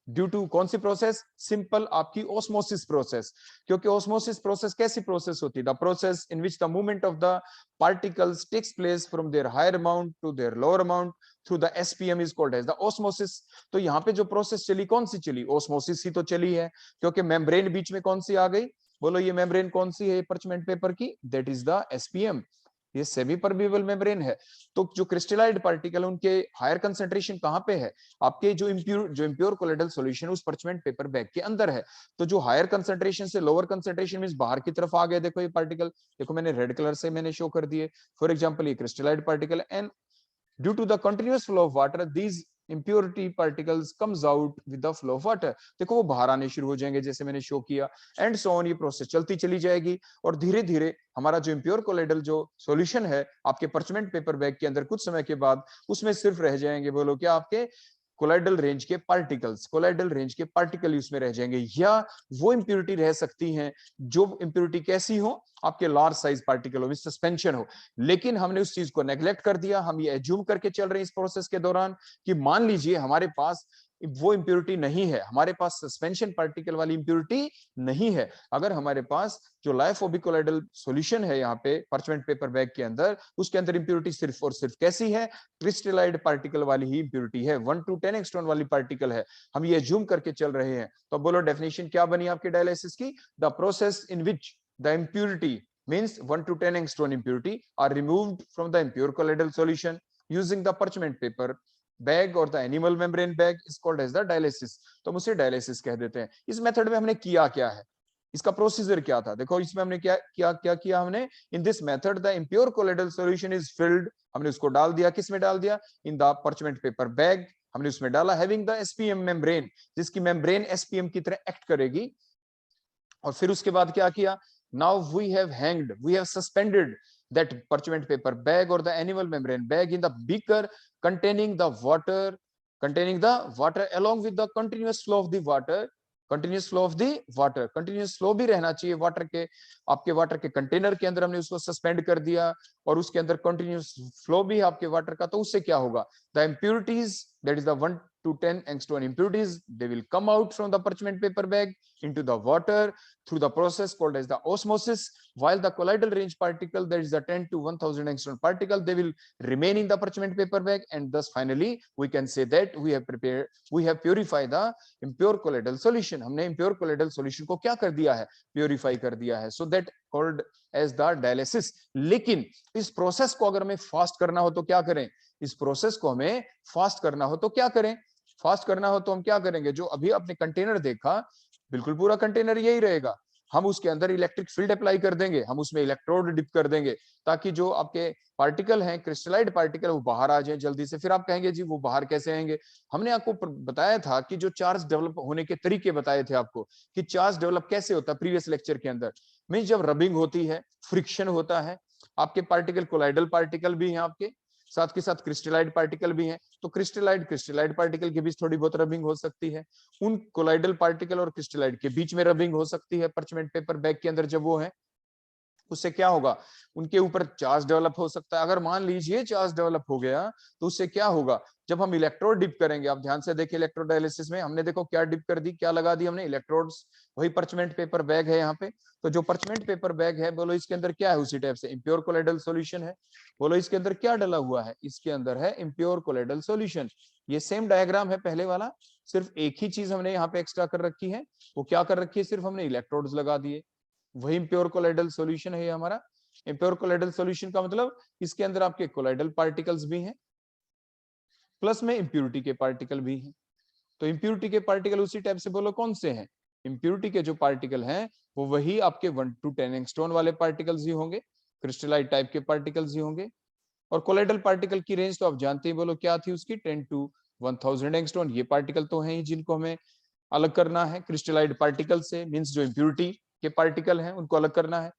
due to कौन सी प्रोसेस, सिंपल आपकी ऑस्मोसिस प्रोसेस। क्योंकि ऑस्मोसिस प्रोसेस कैसी प्रोसेस होती है, the process in which the movement of the particles takes place from their higher amount to their lower amount through the SPM is called as the osmosis। तो यहाँ पे जो process चली कौन सी चली, ऑस्मोसिस ही तो चली है, क्योंकि मेम्ब्रेन बीच में कौन सी आ गई, बोलो ये मेम्ब्रेन कौन सी है परचमेंट पेपर की, दैट इज द SPM, ये सेमी परमेबल मेम्ब्रेन है। तो जो क्रिस्टलाइड पार्टिकल उनके हायर कंसेंट्रेशन कहां पे है, आपके जो इम्प्योर कोलाइडल सॉल्यूशन उस परचमेंट पेपर बैग के अंदर है। तो जो हायर कंसेंट्रेशन से लोअर कंसेंट्रेशन मींस बाहर की तरफ आ गए, देखो ये पार्टिकल, देखो मैंने रेड कलर से मैंने शो कर दिए, फॉर एग्जांपल ये crystalloid particle, and due to the continuous flow of water these impurity particles comes out with the flow of water। देखो वो बाहर आने शुरू हो जाएंगे जैसे मैंने शो किया, एंड सो ऑन, ये प्रोसेस चलती चली जाएगी। और धीरे धीरे हमारा जो इम्प्योर कोलाइडल जो सॉल्यूशन है आपके परचमेंट पेपर बैग के अंदर, कुछ समय के बाद उसमें सिर्फ रह जाएंगे बोलो क्या, आपके कोलाइडल रेंज के पार्टिकल्स, कोलाइडल रेंज के पार्टिकल उसमें रह जाएंगे, या वो इंप्योरिटी रह सकती हैं जो इंप्योरिटी कैसी हो, आपके लार्ज साइज पार्टिकल हो, सस्पेंशन हो। लेकिन हमने उस चीज को नेग्लेक्ट कर दिया, हम ये एज्यूम करके चल रहे हैं इस प्रोसेस के दौरान कि मान लीजिए हमारे पास वो इंप्योरिटी नहीं है, हमारे पास सस्पेंशन पार्टिकल वाली इंप्योरिटी नहीं है। अगर हमारे पास जो लाइफोबिकोलाइडल सॉल्यूशन है यहाँ पे परचमेंट पेपर बैग के अंदर, उसके अंदर इंप्योरिटी सिर्फ और सिर्फ कैसी है, क्रिस्टलाइड पार्टिकल वाली ही इंप्योरिटी है, 1 to 10 एंगस्ट्रॉन वाली पार्टिकल है, हम ये अज्यूम करके चल रहे हैं। तो बोलो डेफिनेशन क्या बनी आपके डायलिसिस की, the process in which the impurity means 1 to 10 angstrom impurity are removed from the impure colloidal solution using the parchment paper bag or the animal membrane bag is called as the dialysis। तो हम उसे dialysis कह देते हैं। इस method में हमने किया क्या है, इसका प्रोसीजर क्या था, देखो इसमें हमने क्या किया हमने, in this method the impure colloidal solution is filled, हमने उसको डाल दिया, किस में डाल दिया, in the parchment paper bag, हमने उसमें डाला, having the SPM membrane, जिसकी मेम्ब्रेन SPM की तरह एक्ट करेगी। और फिर उसके बाद क्या किया, now we have hanged, we have suspended that parchment paper bag or the animal membrane bag in the beaker containing the water along with the continuous flow of the water, continuous flow of the water, continuous flow भी रहना चाहिए water के, आपके water के container के अंदर हमने उसको सस्पेंड कर दिया और उसके अंदर कंटिन्यूस फ्लो भी आपके वाटर का। तो उससे क्या होगा, the impurities that is the 1 to 10 angstrom impurities, they will come out from the parchment paper bag into the water through the process called as the osmosis, while the colloidal range particle, that is the 10 to 1000 angstrom particle, they will remain in the parchment paper bag, and thus finally we can say that we have purified the impure colloidal solution। हमने impure colloidal solution को क्या कर दिया है, purify कर दिया है, so that called as the dialysis। लेकिन इस प्रोसेस को अगर हमें फास्ट करना हो तो क्या करें, इस प्रोसेस को हमें फास्ट करना हो तो क्या करें, फास्ट करना हो तो हम क्या करेंगे, जो अभी आपने कंटेनर देखा बिल्कुल पूरा कंटेनर यही रहेगा, हम उसके अंदर इलेक्ट्रिक फील्ड अप्लाई कर देंगे, हम उसमें इलेक्ट्रोड डिप कर देंगे ताकि जो आपके पार्टिकल हैं, क्रिस्टलाइड पार्टिकल, वो बाहर आ जाए जल्दी से। फिर आप कहेंगे जी वो बाहर कैसे आएंगे, हमने आपको बताया था कि जो चार्ज डेवलप होने के तरीके बताए थे आपको कि चार्ज डेवलप कैसे होता है प्रीवियस लेक्चर के अंदर, मींस जब रबिंग होती है, फ्रिक्शन होता है, आपके पार्टिकल कोलाइडल पार्टिकल भी हैं, आपके साथ के साथ क्रिस्टलाइड पार्टिकल भी हैं, तो क्रिस्टलाइड पार्टिकल के बीच थोड़ी बहुत रबिंग हो सकती है, उन कोलाइडल पार्टिकल और क्रिस्टलाइड के बीच में रबिंग हो सकती है परचमेंट पेपर बैग के अंदर जब वो है, उससे क्या होगा, उनके ऊपर चार्ज डेवलप हो सकता है। अगर मान लीजिए चार्ज डेवलप हो गया तो उससे क्या होगा, जब हम इलेक्ट्रोड डिप करेंगे, आप ध्यान से देखिए इलेक्ट्रोडायलिसिस में हमने देखो क्या डिप कर दी, क्या लगा दी हमने, इलेक्ट्रोड्स, वही परचमेंट पेपर बैग है यहाँ पे। तो जो परचमेंट पेपर बैग है, बोलो इसके अंदर क्या है, उसी टाइप से इम्प्योर कोलाइडल सॉल्यूशन है, बोलो इसके अंदर क्या डला हुआ है, इसके अंदर है इम्प्योर कोलाइडल सॉल्यूशन। ये सेम डायग्राम है पहले वाला, सिर्फ एक ही चीज हमने यहाँ पे एक्स्ट्रा कर रखी है, वो क्या कर रखी है, सिर्फ हमने इलेक्ट्रोड्स लगा दिए, वही इम्प्योर कोलाइडल सॉल्यूशन है हमारा। इम्प्योर कोलाइडल सॉल्यूशन का मतलब इसके अंदर आपके कोलाइडल पार्टिकल्स भी हैं, प्लस में इंप्योरिटी के पार्टिकल भी हैं। तो इंप्योरिटी के पार्टिकल उसी टाइप से बोलो कौन से हैं, इंप्योरिटी के जो पार्टिकल हैं वो वही आपके 1 to 10 एंगस्ट्रॉम वाले पार्टिकल्स ही होंगे, क्रिस्टलाइड टाइप के पार्टिकल्स ही होंगे। और कोलाइडल पार्टिकल की रेंज तो आप जानते ही, बोलो क्या थी उसकी, 10 to 1000 एंगस्ट्रॉम। ये पार्टिकल तो हैं ही जिनको हमें अलग करना है क्रिस्टलाइड पार्टिकल से, मींस जो इंप्योरिटी के पार्टिकल हैं उनको अलग करना है।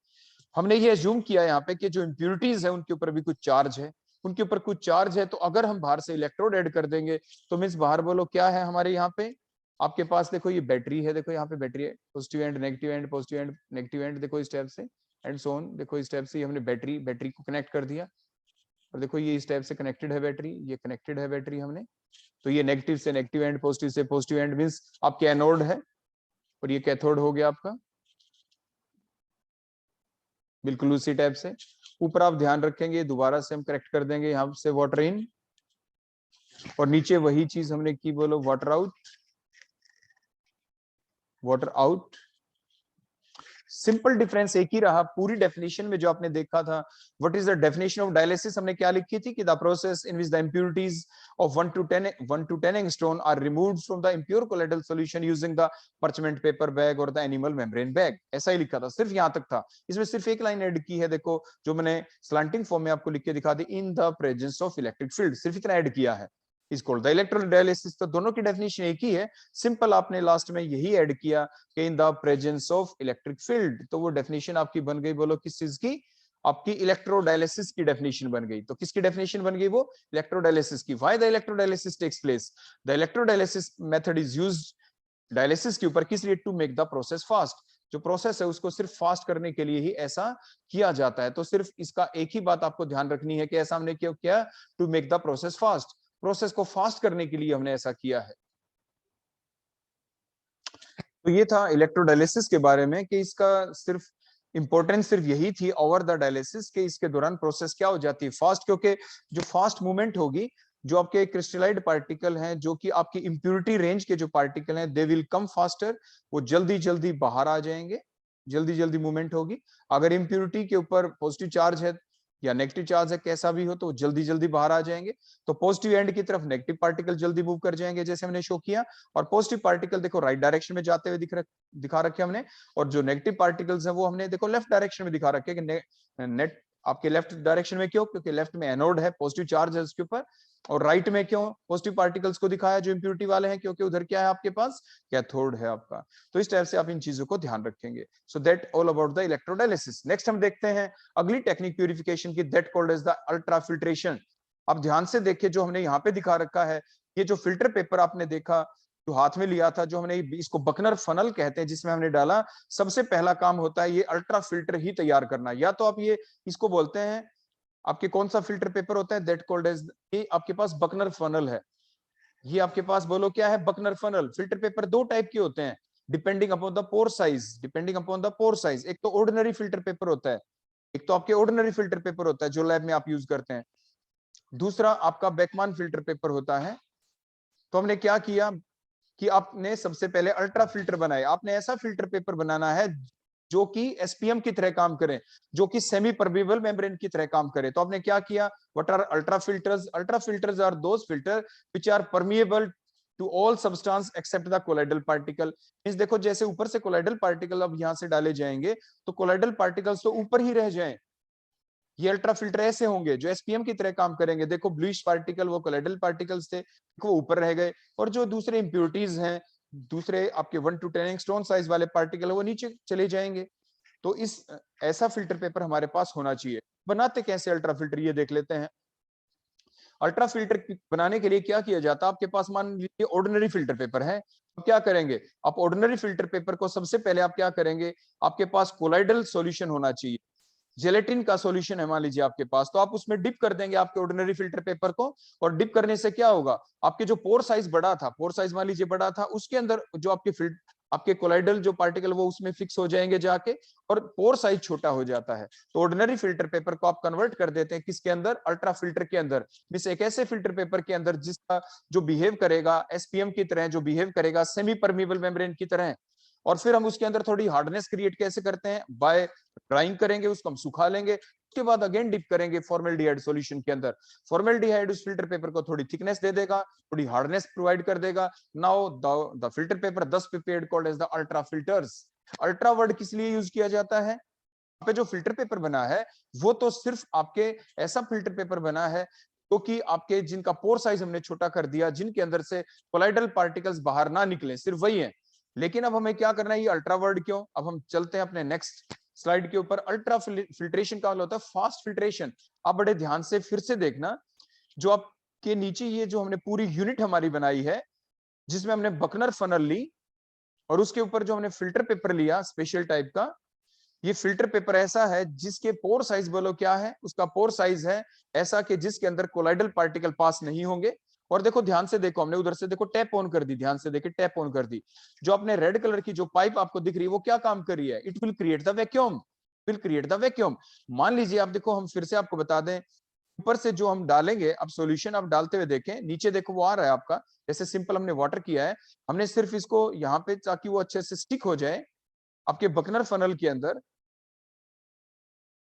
हमने ये अज्यूम किया यहाँ पे कि जो इंप्योरिटीज है उनके ऊपर भी कुछ चार्ज है, उनके ऊपर कुछ चार्ज है, तो अगर हम बाहर से इलेक्ट्रोड ऐड कर देंगे तो मींस बाहर बोलो क्या है हमारे यहाँ पे, आपके पास देखो ये बैटरी है, देखो यहाँ पे बैटरी है, positive and negative and, positive and negative and, देखो इस टाइप से एंड सो ऑन, देखो इस टाइप से हमने बैटरी को कनेक्ट कर दिया, और देखो ये इस टाइप से कनेक्टेड है बैटरी, ये कनेक्टेड है बैटरी हमने, तो ये नेगेटिव से नेगेटिव एंड, पॉजिटिव से पॉजिटिव एंड, मींस आपके एनोड है और ये कैथोड हो गया आपका, बिल्कुल उसी टाइप से। ऊपर आप ध्यान रखेंगे दोबारा से हम करेक्ट कर देंगे, यहाँ से वाटर इन और नीचे वही चीज हमने की, बोलो water out, water out. Simple difference एक ही रहा, पूरी डेफिनेशन में जो आपने देखा था, what is the definition of dialysis, हमने क्या लिखी थी कि the process in which the impurities of 1 to 10 angstrom are removed from the impure colloidal solution using the parchment paper bag और द एनिमल मेम्ब्रेन बैग, ऐसा ही लिखा था, सिर्फ यहां तक था। इसमें सिर्फ एक लाइन ऐड की है, देखो जो मैंने स्लैंटिंग फॉर्म में आपको लिख के दिखा दी, in the presence of electric field, सिर्फ इतना ऐड किया है, इज कॉल्ड द इलेक्ट्रोडायलिसिस। तो दोनों की डेफिनेशन एक ही है, सिंपल आपने लास्ट में यही ऐड किया कि इन the presence of electric field, तो वो डेफिनेशन आपकी बन गई, बोलो किस चीज की, आपकी इलेक्ट्रोडायलिसिस की डेफिनेशन बन गई। तो किसकी डेफिनेशन बन गई? वो इलेक्ट्रोडायलिसिस की। Why the electrodialysis takes place? The electrodialysis method is used dialysis के ऊपर, किस लिए? To make the process fast. जो प्रोसेस है उसको सिर्फ फास्ट करने के लिए ही ऐसा किया जाता है। तो सिर्फ इसका एक ही बात आपको ध्यान रखनी है कि ऐसा हमने क्यों किया? To make the process fast. Process को फास्ट करने के लिए हमने ऐसा किया है। तो ये था इलेक्ट्रोडायलिसिस के बारे में कि इसका सिर्फ इंपॉर्टेंस सिर्फ यही थी ओवर द डायलिसिस के इसके दौरान प्रोसेस क्या हो जाती है? फास्ट। क्योंकि जो फास्ट मूवमेंट होगी, जो आपके क्रिस्टलाइड पार्टिकल हैं, जो कि आपकी इंप्योरिटी रेंज के जो पार्टिकल हैं, दे विल कम फास्टर। वो जल्दी जल्दी बाहर आ जाएंगे, जल्दी जल्दी मूवमेंट होगी। अगर इंप्योरिटी के ऊपर पॉजिटिव चार्ज है या नेगेटिव चार्ज है, कैसा भी हो, तो जल्दी जल्दी बाहर आ जाएंगे। तो पॉजिटिव एंड की तरफ नेगेटिव पार्टिकल जल्दी मूव कर जाएंगे, जैसे हमने शो किया। और पॉजिटिव पार्टिकल देखो राइट डायरेक्शन में जाते हुए दिखा रखे हमने, और जो नेगेटिव पार्टिकल्स है वो हमने देखो लेफ्ट डायरेक्शन में दिखा रखे कि नेट आपके लेफ्ट डायरेक्शन में। क्यों? क्योंकि लेफ्ट में एनोड है, पॉजिटिव चार्ज है उसके ऊपर। और राइट में क्यों पॉजिटिव पार्टिकल्स को दिखाया जो इंप्योरिटी वाले हैं? क्योंकि उधर क्या है आपके पास? कैथोड है आपका। तो इस टाइप से आप इन चीजों को ध्यान रखेंगे। So that all about the electrodialysis. Next हम देखते हैं अगली टेक्निक प्यूरिफिकेशन की, that called as the ultrafiltration. अब ध्यान से देखिए, जो हमने यहाँ पे दिखा रखा है, ये जो फिल्टर पेपर आपने देखा, जो हाथ में लिया था, जो हमने इसको बकनर फनल कहते हैं, जिसमें हमने डाला, सबसे पहला काम होता है ये अल्ट्रा फिल्टर ही तैयार करना। या तो आप ये इसको बोलते हैं, आपके कौन सा फिल्टर पेपर होता है? दैट कॉल्ड एज, ये आपके पास बकनर फनल है। ये आपके पास बोलो क्या है? Buchner funnel. फिल्टर पेपर दो टाइप के होते हैं, depending upon the pore size. Depending upon the pore size, एक तो ऑर्डिनरी फिल्टर पेपर होता है, एक तो आपके ऑर्डिनरी फिल्टर पेपर होता है जो लैब में आप यूज करते हैं। दूसरा आपका बेकमान फिल्टर पेपर होता है। तो हमने क्या किया कि आपने सबसे पहले अल्ट्रा फिल्टर बनाए। आपने ऐसा फिल्टर पेपर बनाना है जो कि एसपीएम की तरह काम करे, जो कि सेमी परमेबल मेम्ब्रेन की तरह काम करे। तो आपने क्या किया? What are ultra filters? Ultra filters are those filter which are permeable to all substance except the colloidal particle. Means देखो, जैसे ऊपर से कोलाइडल पार्टिकल अब यहां से डाले जाएंगे, तो कोलाइडल पार्टिकल्स तो ऊपर ही रह जाएं। ये अल्ट्रा फिल्टर ऐसे होंगे जो एसपीएम की तरह काम करेंगे। देखो ब्लूइश पार्टिकल वो कोलाइडल पार्टिकल्स थे, वो ऊपर रह गए, और जो दूसरे इंप्योरिटीज हैं, दूसरे आपके 1 to 10 एंगस्ट्रॉम साइज वाले पार्टिकल है, वो नीचे चले जाएंगे। तो इस ऐसा फिल्टर पेपर हमारे पास होना चाहिए। बनाते कैसे अल्ट्रा फिल्टर, ये देख लेते हैं। अल्ट्रा फिल्टर बनाने के लिए क्या किया जाता है? आपके पास मान लीजिए ऑर्डिनरी फिल्टर पेपर है, तो क्या करेंगे आप? ऑर्डिनरी फिल्टर पेपर को सबसे पहले आप क्या करेंगे? आपके पास कोलाइडल सॉल्यूशन होना चाहिए, जेलेटिन का सॉल्यूशन है मान लीजिए आपके पास, तो आप उसमें डिप कर देंगे आपके ऑर्डिनरी फिल्टर पेपर को। और डिप करने से क्या होगा? आपके जो पोर साइज बड़ा था, पोर साइज मान लीजिए बड़ा था, उसके अंदर जो आपके कोलाइडल जो पार्टिकल वो उसमें फिक्स हो जाएंगे जाके, और पोर साइज छोटा हो जाता है। तो ऑर्डिनरी फिल्टर पेपर को आप कन्वर्ट कर देते हैं किसके अंदर? अल्ट्रा फिल्टर के अंदर। मिस एक ऐसे फिल्टर पेपर के अंदर जिसका जो बिहेव करेगा एसपीएम की तरह, जो बिहेव करेगा सेमी परमिएबल मेम्ब्रेन की तरह। और फिर हम उसके अंदर थोड़ी हार्डनेस क्रिएट कैसे करते हैं? बाय ड्राइंग करेंगे, उसको हम सुखा लेंगे, उसके बाद अगेन डिप करेंगे फॉर्मेल्डिहाइड सॉल्यूशन के अंदर। फॉर्मेल्डिहाइड उस फिल्टर पेपर को थोड़ी थिकनेस दे देगा, थोड़ी हार्डनेस प्रोवाइड कर देगा। Now the filter paper thus prepared called as the ultra filters. Ultra word किस लिए यूज किया जाता है? पे जो फिल्टर पेपर बना है वो तो सिर्फ आपके ऐसा फिल्टर पेपर बना है तो कि आपके जिनका पोर साइज हमने छोटा कर दिया, जिनके अंदर से कोलाइडल पार्टिकल्स बाहर ना निकले, सिर्फ वही है। लेकिन अब हमें क्या करना है? ये अल्ट्रा वर्ड क्यों? अब हम चलते हैं अपने नेक्स्ट स्लाइड के ऊपर। अल्ट्रा फिल्ट्रेशन का होता है फास्ट फिल्ट्रेशन। आप बड़े ध्यान से फिर से देखना, जो आपके नीचे ये जो हमने पूरी यूनिट हमारी बनाई है, जिसमें हमने बकनर फनल ली और उसके ऊपर जो हमने फिल्टर पेपर लिया स्पेशल टाइप का, ये फिल्टर पेपर ऐसा है जिसके पोर साइज बोलो क्या है? उसका पोर साइज है ऐसा कि जिसके अंदर कोलाइडल पार्टिकल पास नहीं होंगे। और देखो ध्यान से देखो, हमने उधर से देखो टैप ऑन कर दी, ध्यान से देखिए टैप ऑन कर दी। जो अपने रेड कलर की जो पाइप आपको दिख रही है वो क्या काम कर रही है? It will create the vacuum, will create the vacuum. मान लीजिए आप देखो, हम फिर से आपको बता दें, ऊपर से जो हम डालेंगे, अब सॉल्यूशन आप डालते हुए देखें, नीचे देखो वो आ रहा है आपका, जैसे सिंपल हमने वाटर किया है, हमने सिर्फ इसको यहाँ पे ताकि वो अच्छे से स्टिक हो जाए आपके बकनर फनल के अंदर।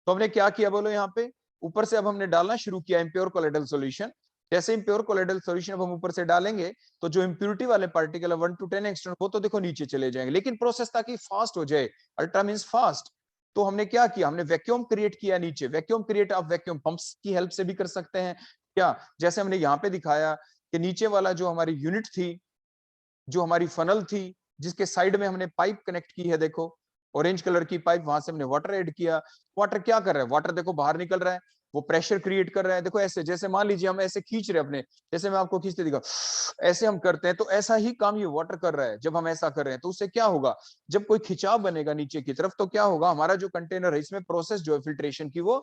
तो हमने क्या किया बोलो? यहाँ पे ऊपर से अब हमने डालना शुरू किया इम्प्योर कोलाइडल सॉल्यूशन। जैसे इम्प्योर कोलाइडल सॉल्यूशन अब हम ऊपर से डालेंगे, तो जो इम्प्योरिटी वाले पार्टिकल है 1 to 10 एंगस्ट्रॉम, वो तो देखो नीचे चले जाएंगे। लेकिन प्रोसेस ताकि फास्ट हो जाए, अल्ट्रा मींस फास्ट, तो हमने क्या किया? हमने वैक्यूम क्रिएट किया नीचे। वैक्यूम क्रिएट आप वैक्यूम पंप्स की हेल्प से भी कर सकते हैं क्या? जैसे हमने यहाँ पे दिखाया कि नीचे वाला जो हमारी यूनिट थी, जो हमारी फनल थी, जिसके साइड में हमने पाइप कनेक्ट की है, देखो ऑरेंज कलर की पाइप, वहां से हमने वाटर ऐड किया। वाटर क्या कर रहा है, वाटर देखो बाहर निकल रहा है, वो प्रेशर क्रिएट कर रहा है। देखो ऐसे, जैसे मान लीजिए हम ऐसे खींच रहे हैं अपने, जैसे मैं आपको खींचते दिखा, ऐसे हम करते हैं, तो ऐसा ही काम ये वाटर कर रहा है। जब हम ऐसा कर रहे हैं तो उससे क्या होगा, जब कोई खिंचाव बनेगा नीचे की तरफ, तो क्या होगा, हमारा जो कंटेनर है इसमें प्रोसेस जो है फिल्ट्रेशन की वो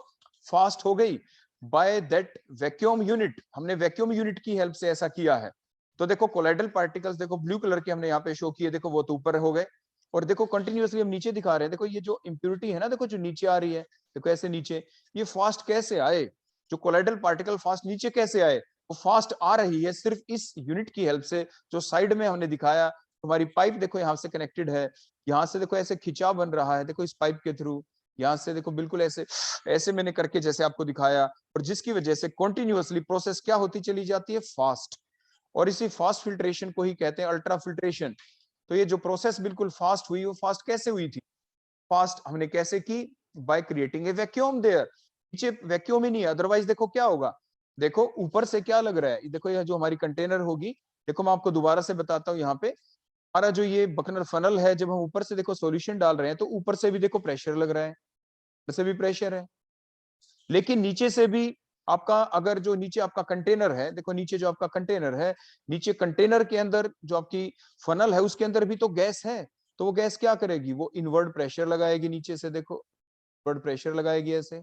फास्ट हो गई बाय दैट वैक्यूम यूनिट। हमने वैक्यूम यूनिट की हेल्प से ऐसा किया है। तो देखो कोलाइडल पार्टिकल्स देखो ब्लू कलर के हमने यहाँ पे शो किए, देखो वो तो ऊपर हो गए, और देखो कंटिन्यूअसली हम नीचे दिखा रहे हैं। देखो ये जो इंप्योरिटी है ना, देखो जो नीचे आ रही है, देखो ऐसे नीचे, ये फास्ट कैसे आए, जो कोलाइडल पार्टिकल फास्ट नीचे कैसे आए, वो फास्ट आ रही है सिर्फ इस यूनिट की हेल्प से, जो साइड में हमने दिखाया। हमारी पाइप देखो यहाँ से कनेक्टेड है, यहाँ से देखो ऐसे खिंचाव बन रहा है, देखो इस पाइप के थ्रू, यहाँ से देखो बिल्कुल ऐसे ऐसे मैंने करके जैसे आपको दिखाया, और जिसकी वजह से कंटिन्यूअसली प्रोसेस क्या होती चली जाती है, फास्ट। और इसी फास्ट फिल्ट्रेशन को ही कहते हैं अल्ट्रा फिल्ट्रेशन। तो ये जो प्रोसेस बिल्कुल फास्ट हुई, वो फास्ट कैसे हुई थी, फास्ट हमने कैसे की, by creating a vacuum there. नीचे वैक्यूम ही नहीं है, अदरवाइज देखो क्या होगा, देखो ऊपर से क्या लग रहा है, देखो यह जो हमारी कंटेनर होगी, देखो मैं आपको दोबारा से बताता हूँ, यहाँ पे हमारा जो ये बकनर फनल है, जब हम ऊपर से देखो सॉल्यूशन डाल रहे हैं, तो ऊपर से भी देखो प्रेशर लग रहा है, ऊपर से भी प्रेशर है, लेकिन नीचे से भी आपका, अगर जो नीचे आपका कंटेनर है, देखो नीचे जो आपका कंटेनर है, नीचे कंटेनर के अंदर जो आपकी फनल है, उसके अंदर भी तो गैस है। तो वो गैस क्या करेगी, वो इनवर्ड प्रेशर लगाएगी नीचे से, देखो इनवर्ड प्रेशर लगाएगी, ऐसे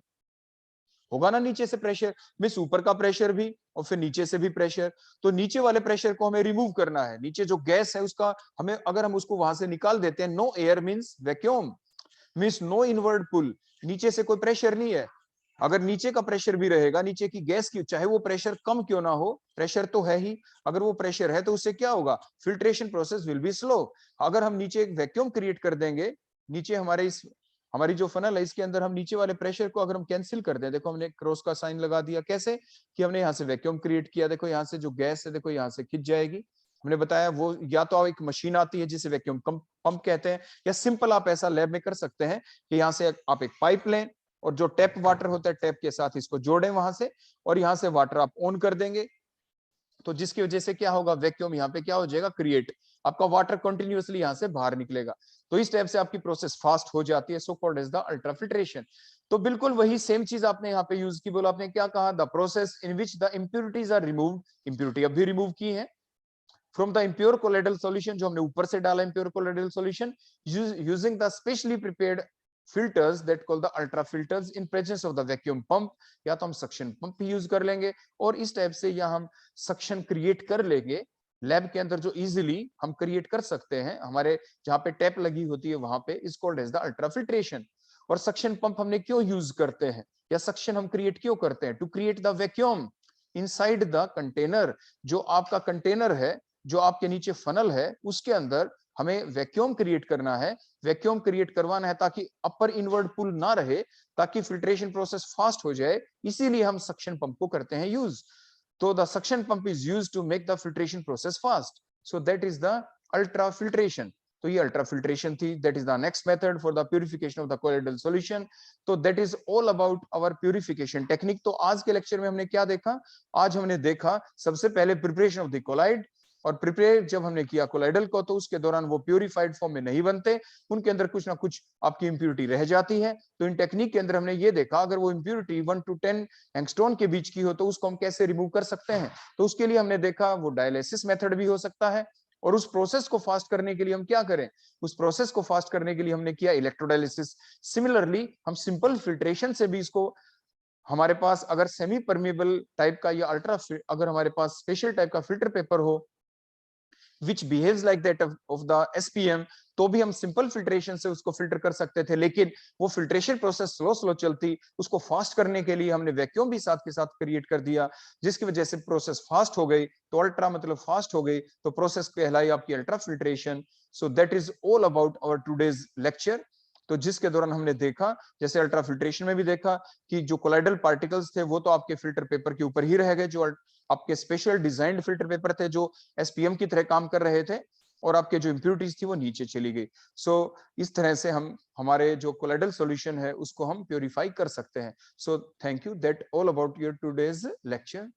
होगा ना नीचे से प्रेशर, मींस ऊपर का प्रेशर भी और फिर नीचे से भी प्रेशर। तो नीचे वाले प्रेशर को हमें रिमूव करना है, नीचे जो गैस है उसका हमें, अगर हम उसको वहां से निकाल देते हैं, no air means vacuum, means no inward pull, नीचे से कोई प्रेशर नहीं है। अगर नीचे का प्रेशर भी रहेगा, नीचे की गैस की, चाहे वो प्रेशर कम क्यों ना हो, प्रेशर तो है ही, अगर वो प्रेशर है तो उससे क्या होगा, filtration process will be slow. अगर हम नीचे एक वैक्यूम क्रिएट कर देंगे, नीचे हमारे इस, हमारी जो फनल है इसके अंदर हम नीचे वाले प्रेशर को अगर हम कैंसिल कर दें, देखो हमने क्रॉस का साइन लगा दिया, कैसे कि हमने यहाँ से वैक्यूम क्रिएट किया, देखो यहाँ से जो गैस है देखो यहाँ से खिंच जाएगी। हमने बताया वो या तो एक मशीन आती है जिसे वैक्यूम पंप कहते हैं, या सिंपल आप ऐसा लैब में कर सकते हैं कि यहाँ से आप एक पाइप लें, और जो टैप वाटर होता है टैप के साथ इसको जोड़ें वहां से, और यहाँ से वाटर आप ऑन कर देंगे, तो जिसकी वजह से क्या होगा, वैक्यूम यहाँ पे क्या हो जाएगा क्रिएट, आपका वाटर कंटिन्यूअसली यहाँ से बाहर निकलेगा। तो इस टाइप से आपकी प्रोसेस फास्ट हो जाती है, so called as the ultra filtration. तो बिल्कुल वही सेम चीज आपने यहाँ पे यूज की, बोला आपने क्या कहा, the process in which the impurities are removed, impurity अब भी रिमूव की है from the impure colloidal solution, जो हमने ऊपर से डाला impure colloidal solution, using the specially prepared filters that call the ultra filters in presence of the vacuum pump, या तो हम सक्शन पंप यूज कर लेंगे, और इस टाइप से या हम सक्शन क्रिएट कर लेंगे लैब के अंदर, जो इजीली हम क्रिएट कर सकते हैं, हमारे जहां पे टैप लगी होती है वहां पे, is called as the ultra filtration. और सक्शन पंप हमने क्यों यूज करते हैं, या सक्शन हम क्रिएट क्यों करते हैं, to create the vacuum inside the container. जो आपका कंटेनर है, जो आपके नीचे फनल है, उसके अंदर हमें वैक्यूम क्रिएट करना है, वैक्यूम क्रिएट करवाना है ताकि अपर इनवर्ड पुल ना रहे, ताकि फिल्ट्रेशन प्रोसेस फास्ट हो जाए, इसीलिए हम सक्शन पंप को करते हैं यूज। तो the suction pump is used to make the filtration process fast, so that is the ultra filtration. तो ये अल्ट्रा फिल्ट्रेशन थी, that is the next method for the purification of the colloidal solution. तो that is all about our purification technique. तो आज के lecture में हमने क्या देखा, आज हमने देखा सबसे पहले प्रिपरेशन ऑफ द कोलाइड, और प्रिपेयर जब हमने किया कोलाइडल को, तो उसके दौरान वो प्यूरिफाइड फॉर्म में नहीं बनते, उनके अंदर कुछ ना कुछ आपकी इंप्यूरिटी रह जाती है। तो इन टेक्निक के अंदर हमने ये देखा, अगर वो इंप्यूरिटी 1 to 10 एंगस्ट्रॉन के बीच की हो तो उसको हम कैसे रिमूव कर सकते हैं। तो उसके लिए हमने देखा वो डायलिसिस मेथड भी हो सकता है, और उस प्रोसेस को फास्ट करने के लिए हम क्या करें, उस प्रोसेस को फास्ट करने के लिए हमने किया इलेक्ट्रोडायलिसिस। सिमिलरली हम सिंपल फिल्ट्रेशन से भी इसको, हमारे पास अगर सेमी परमेबल टाइप का या अल्ट्रा, अगर हमारे पास स्पेशल टाइप का फिल्टर पेपर हो which behaves like that of the SPM, तो भी हम सिंपल फिल्ट्रेशन से उसको फिल्टर कर सकते थे, लेकिन वो फिल्ट्रेशन प्रोसेस स्लो चलती, उसको फास्ट करने के लिए हमने वैक्यूम भी साथ के साथ क्रिएट कर दिया, जिसकी वजह से प्रोसेस फास्ट हो गई। तो अल्ट्रा मतलब फास्ट हो गई, तो प्रोसेस कहलाई आपकी ultra filtration. So that is all about our today's lecture. तो जिसके दौरान हमने देखा, जैसे अल्ट्रा फिल्ट्रेशन में भी देखा कि जो कोलाइडल पार्टिकल्स थे वो तो आपके फिल्टर पेपर के ऊपर ही रह गए, जो आपके स्पेशल डिजाइंड फिल्टर पेपर थे जो एसपीएम की तरह काम कर रहे थे, और आपके जो इंप्यूरिटीज थी वो नीचे चली गई। सो इस तरह से हम हमारे जो कोलाइडल सॉल्यूशन है उसको हम प्योरीफाई कर सकते हैं। So thank you, that all about your today's lecture.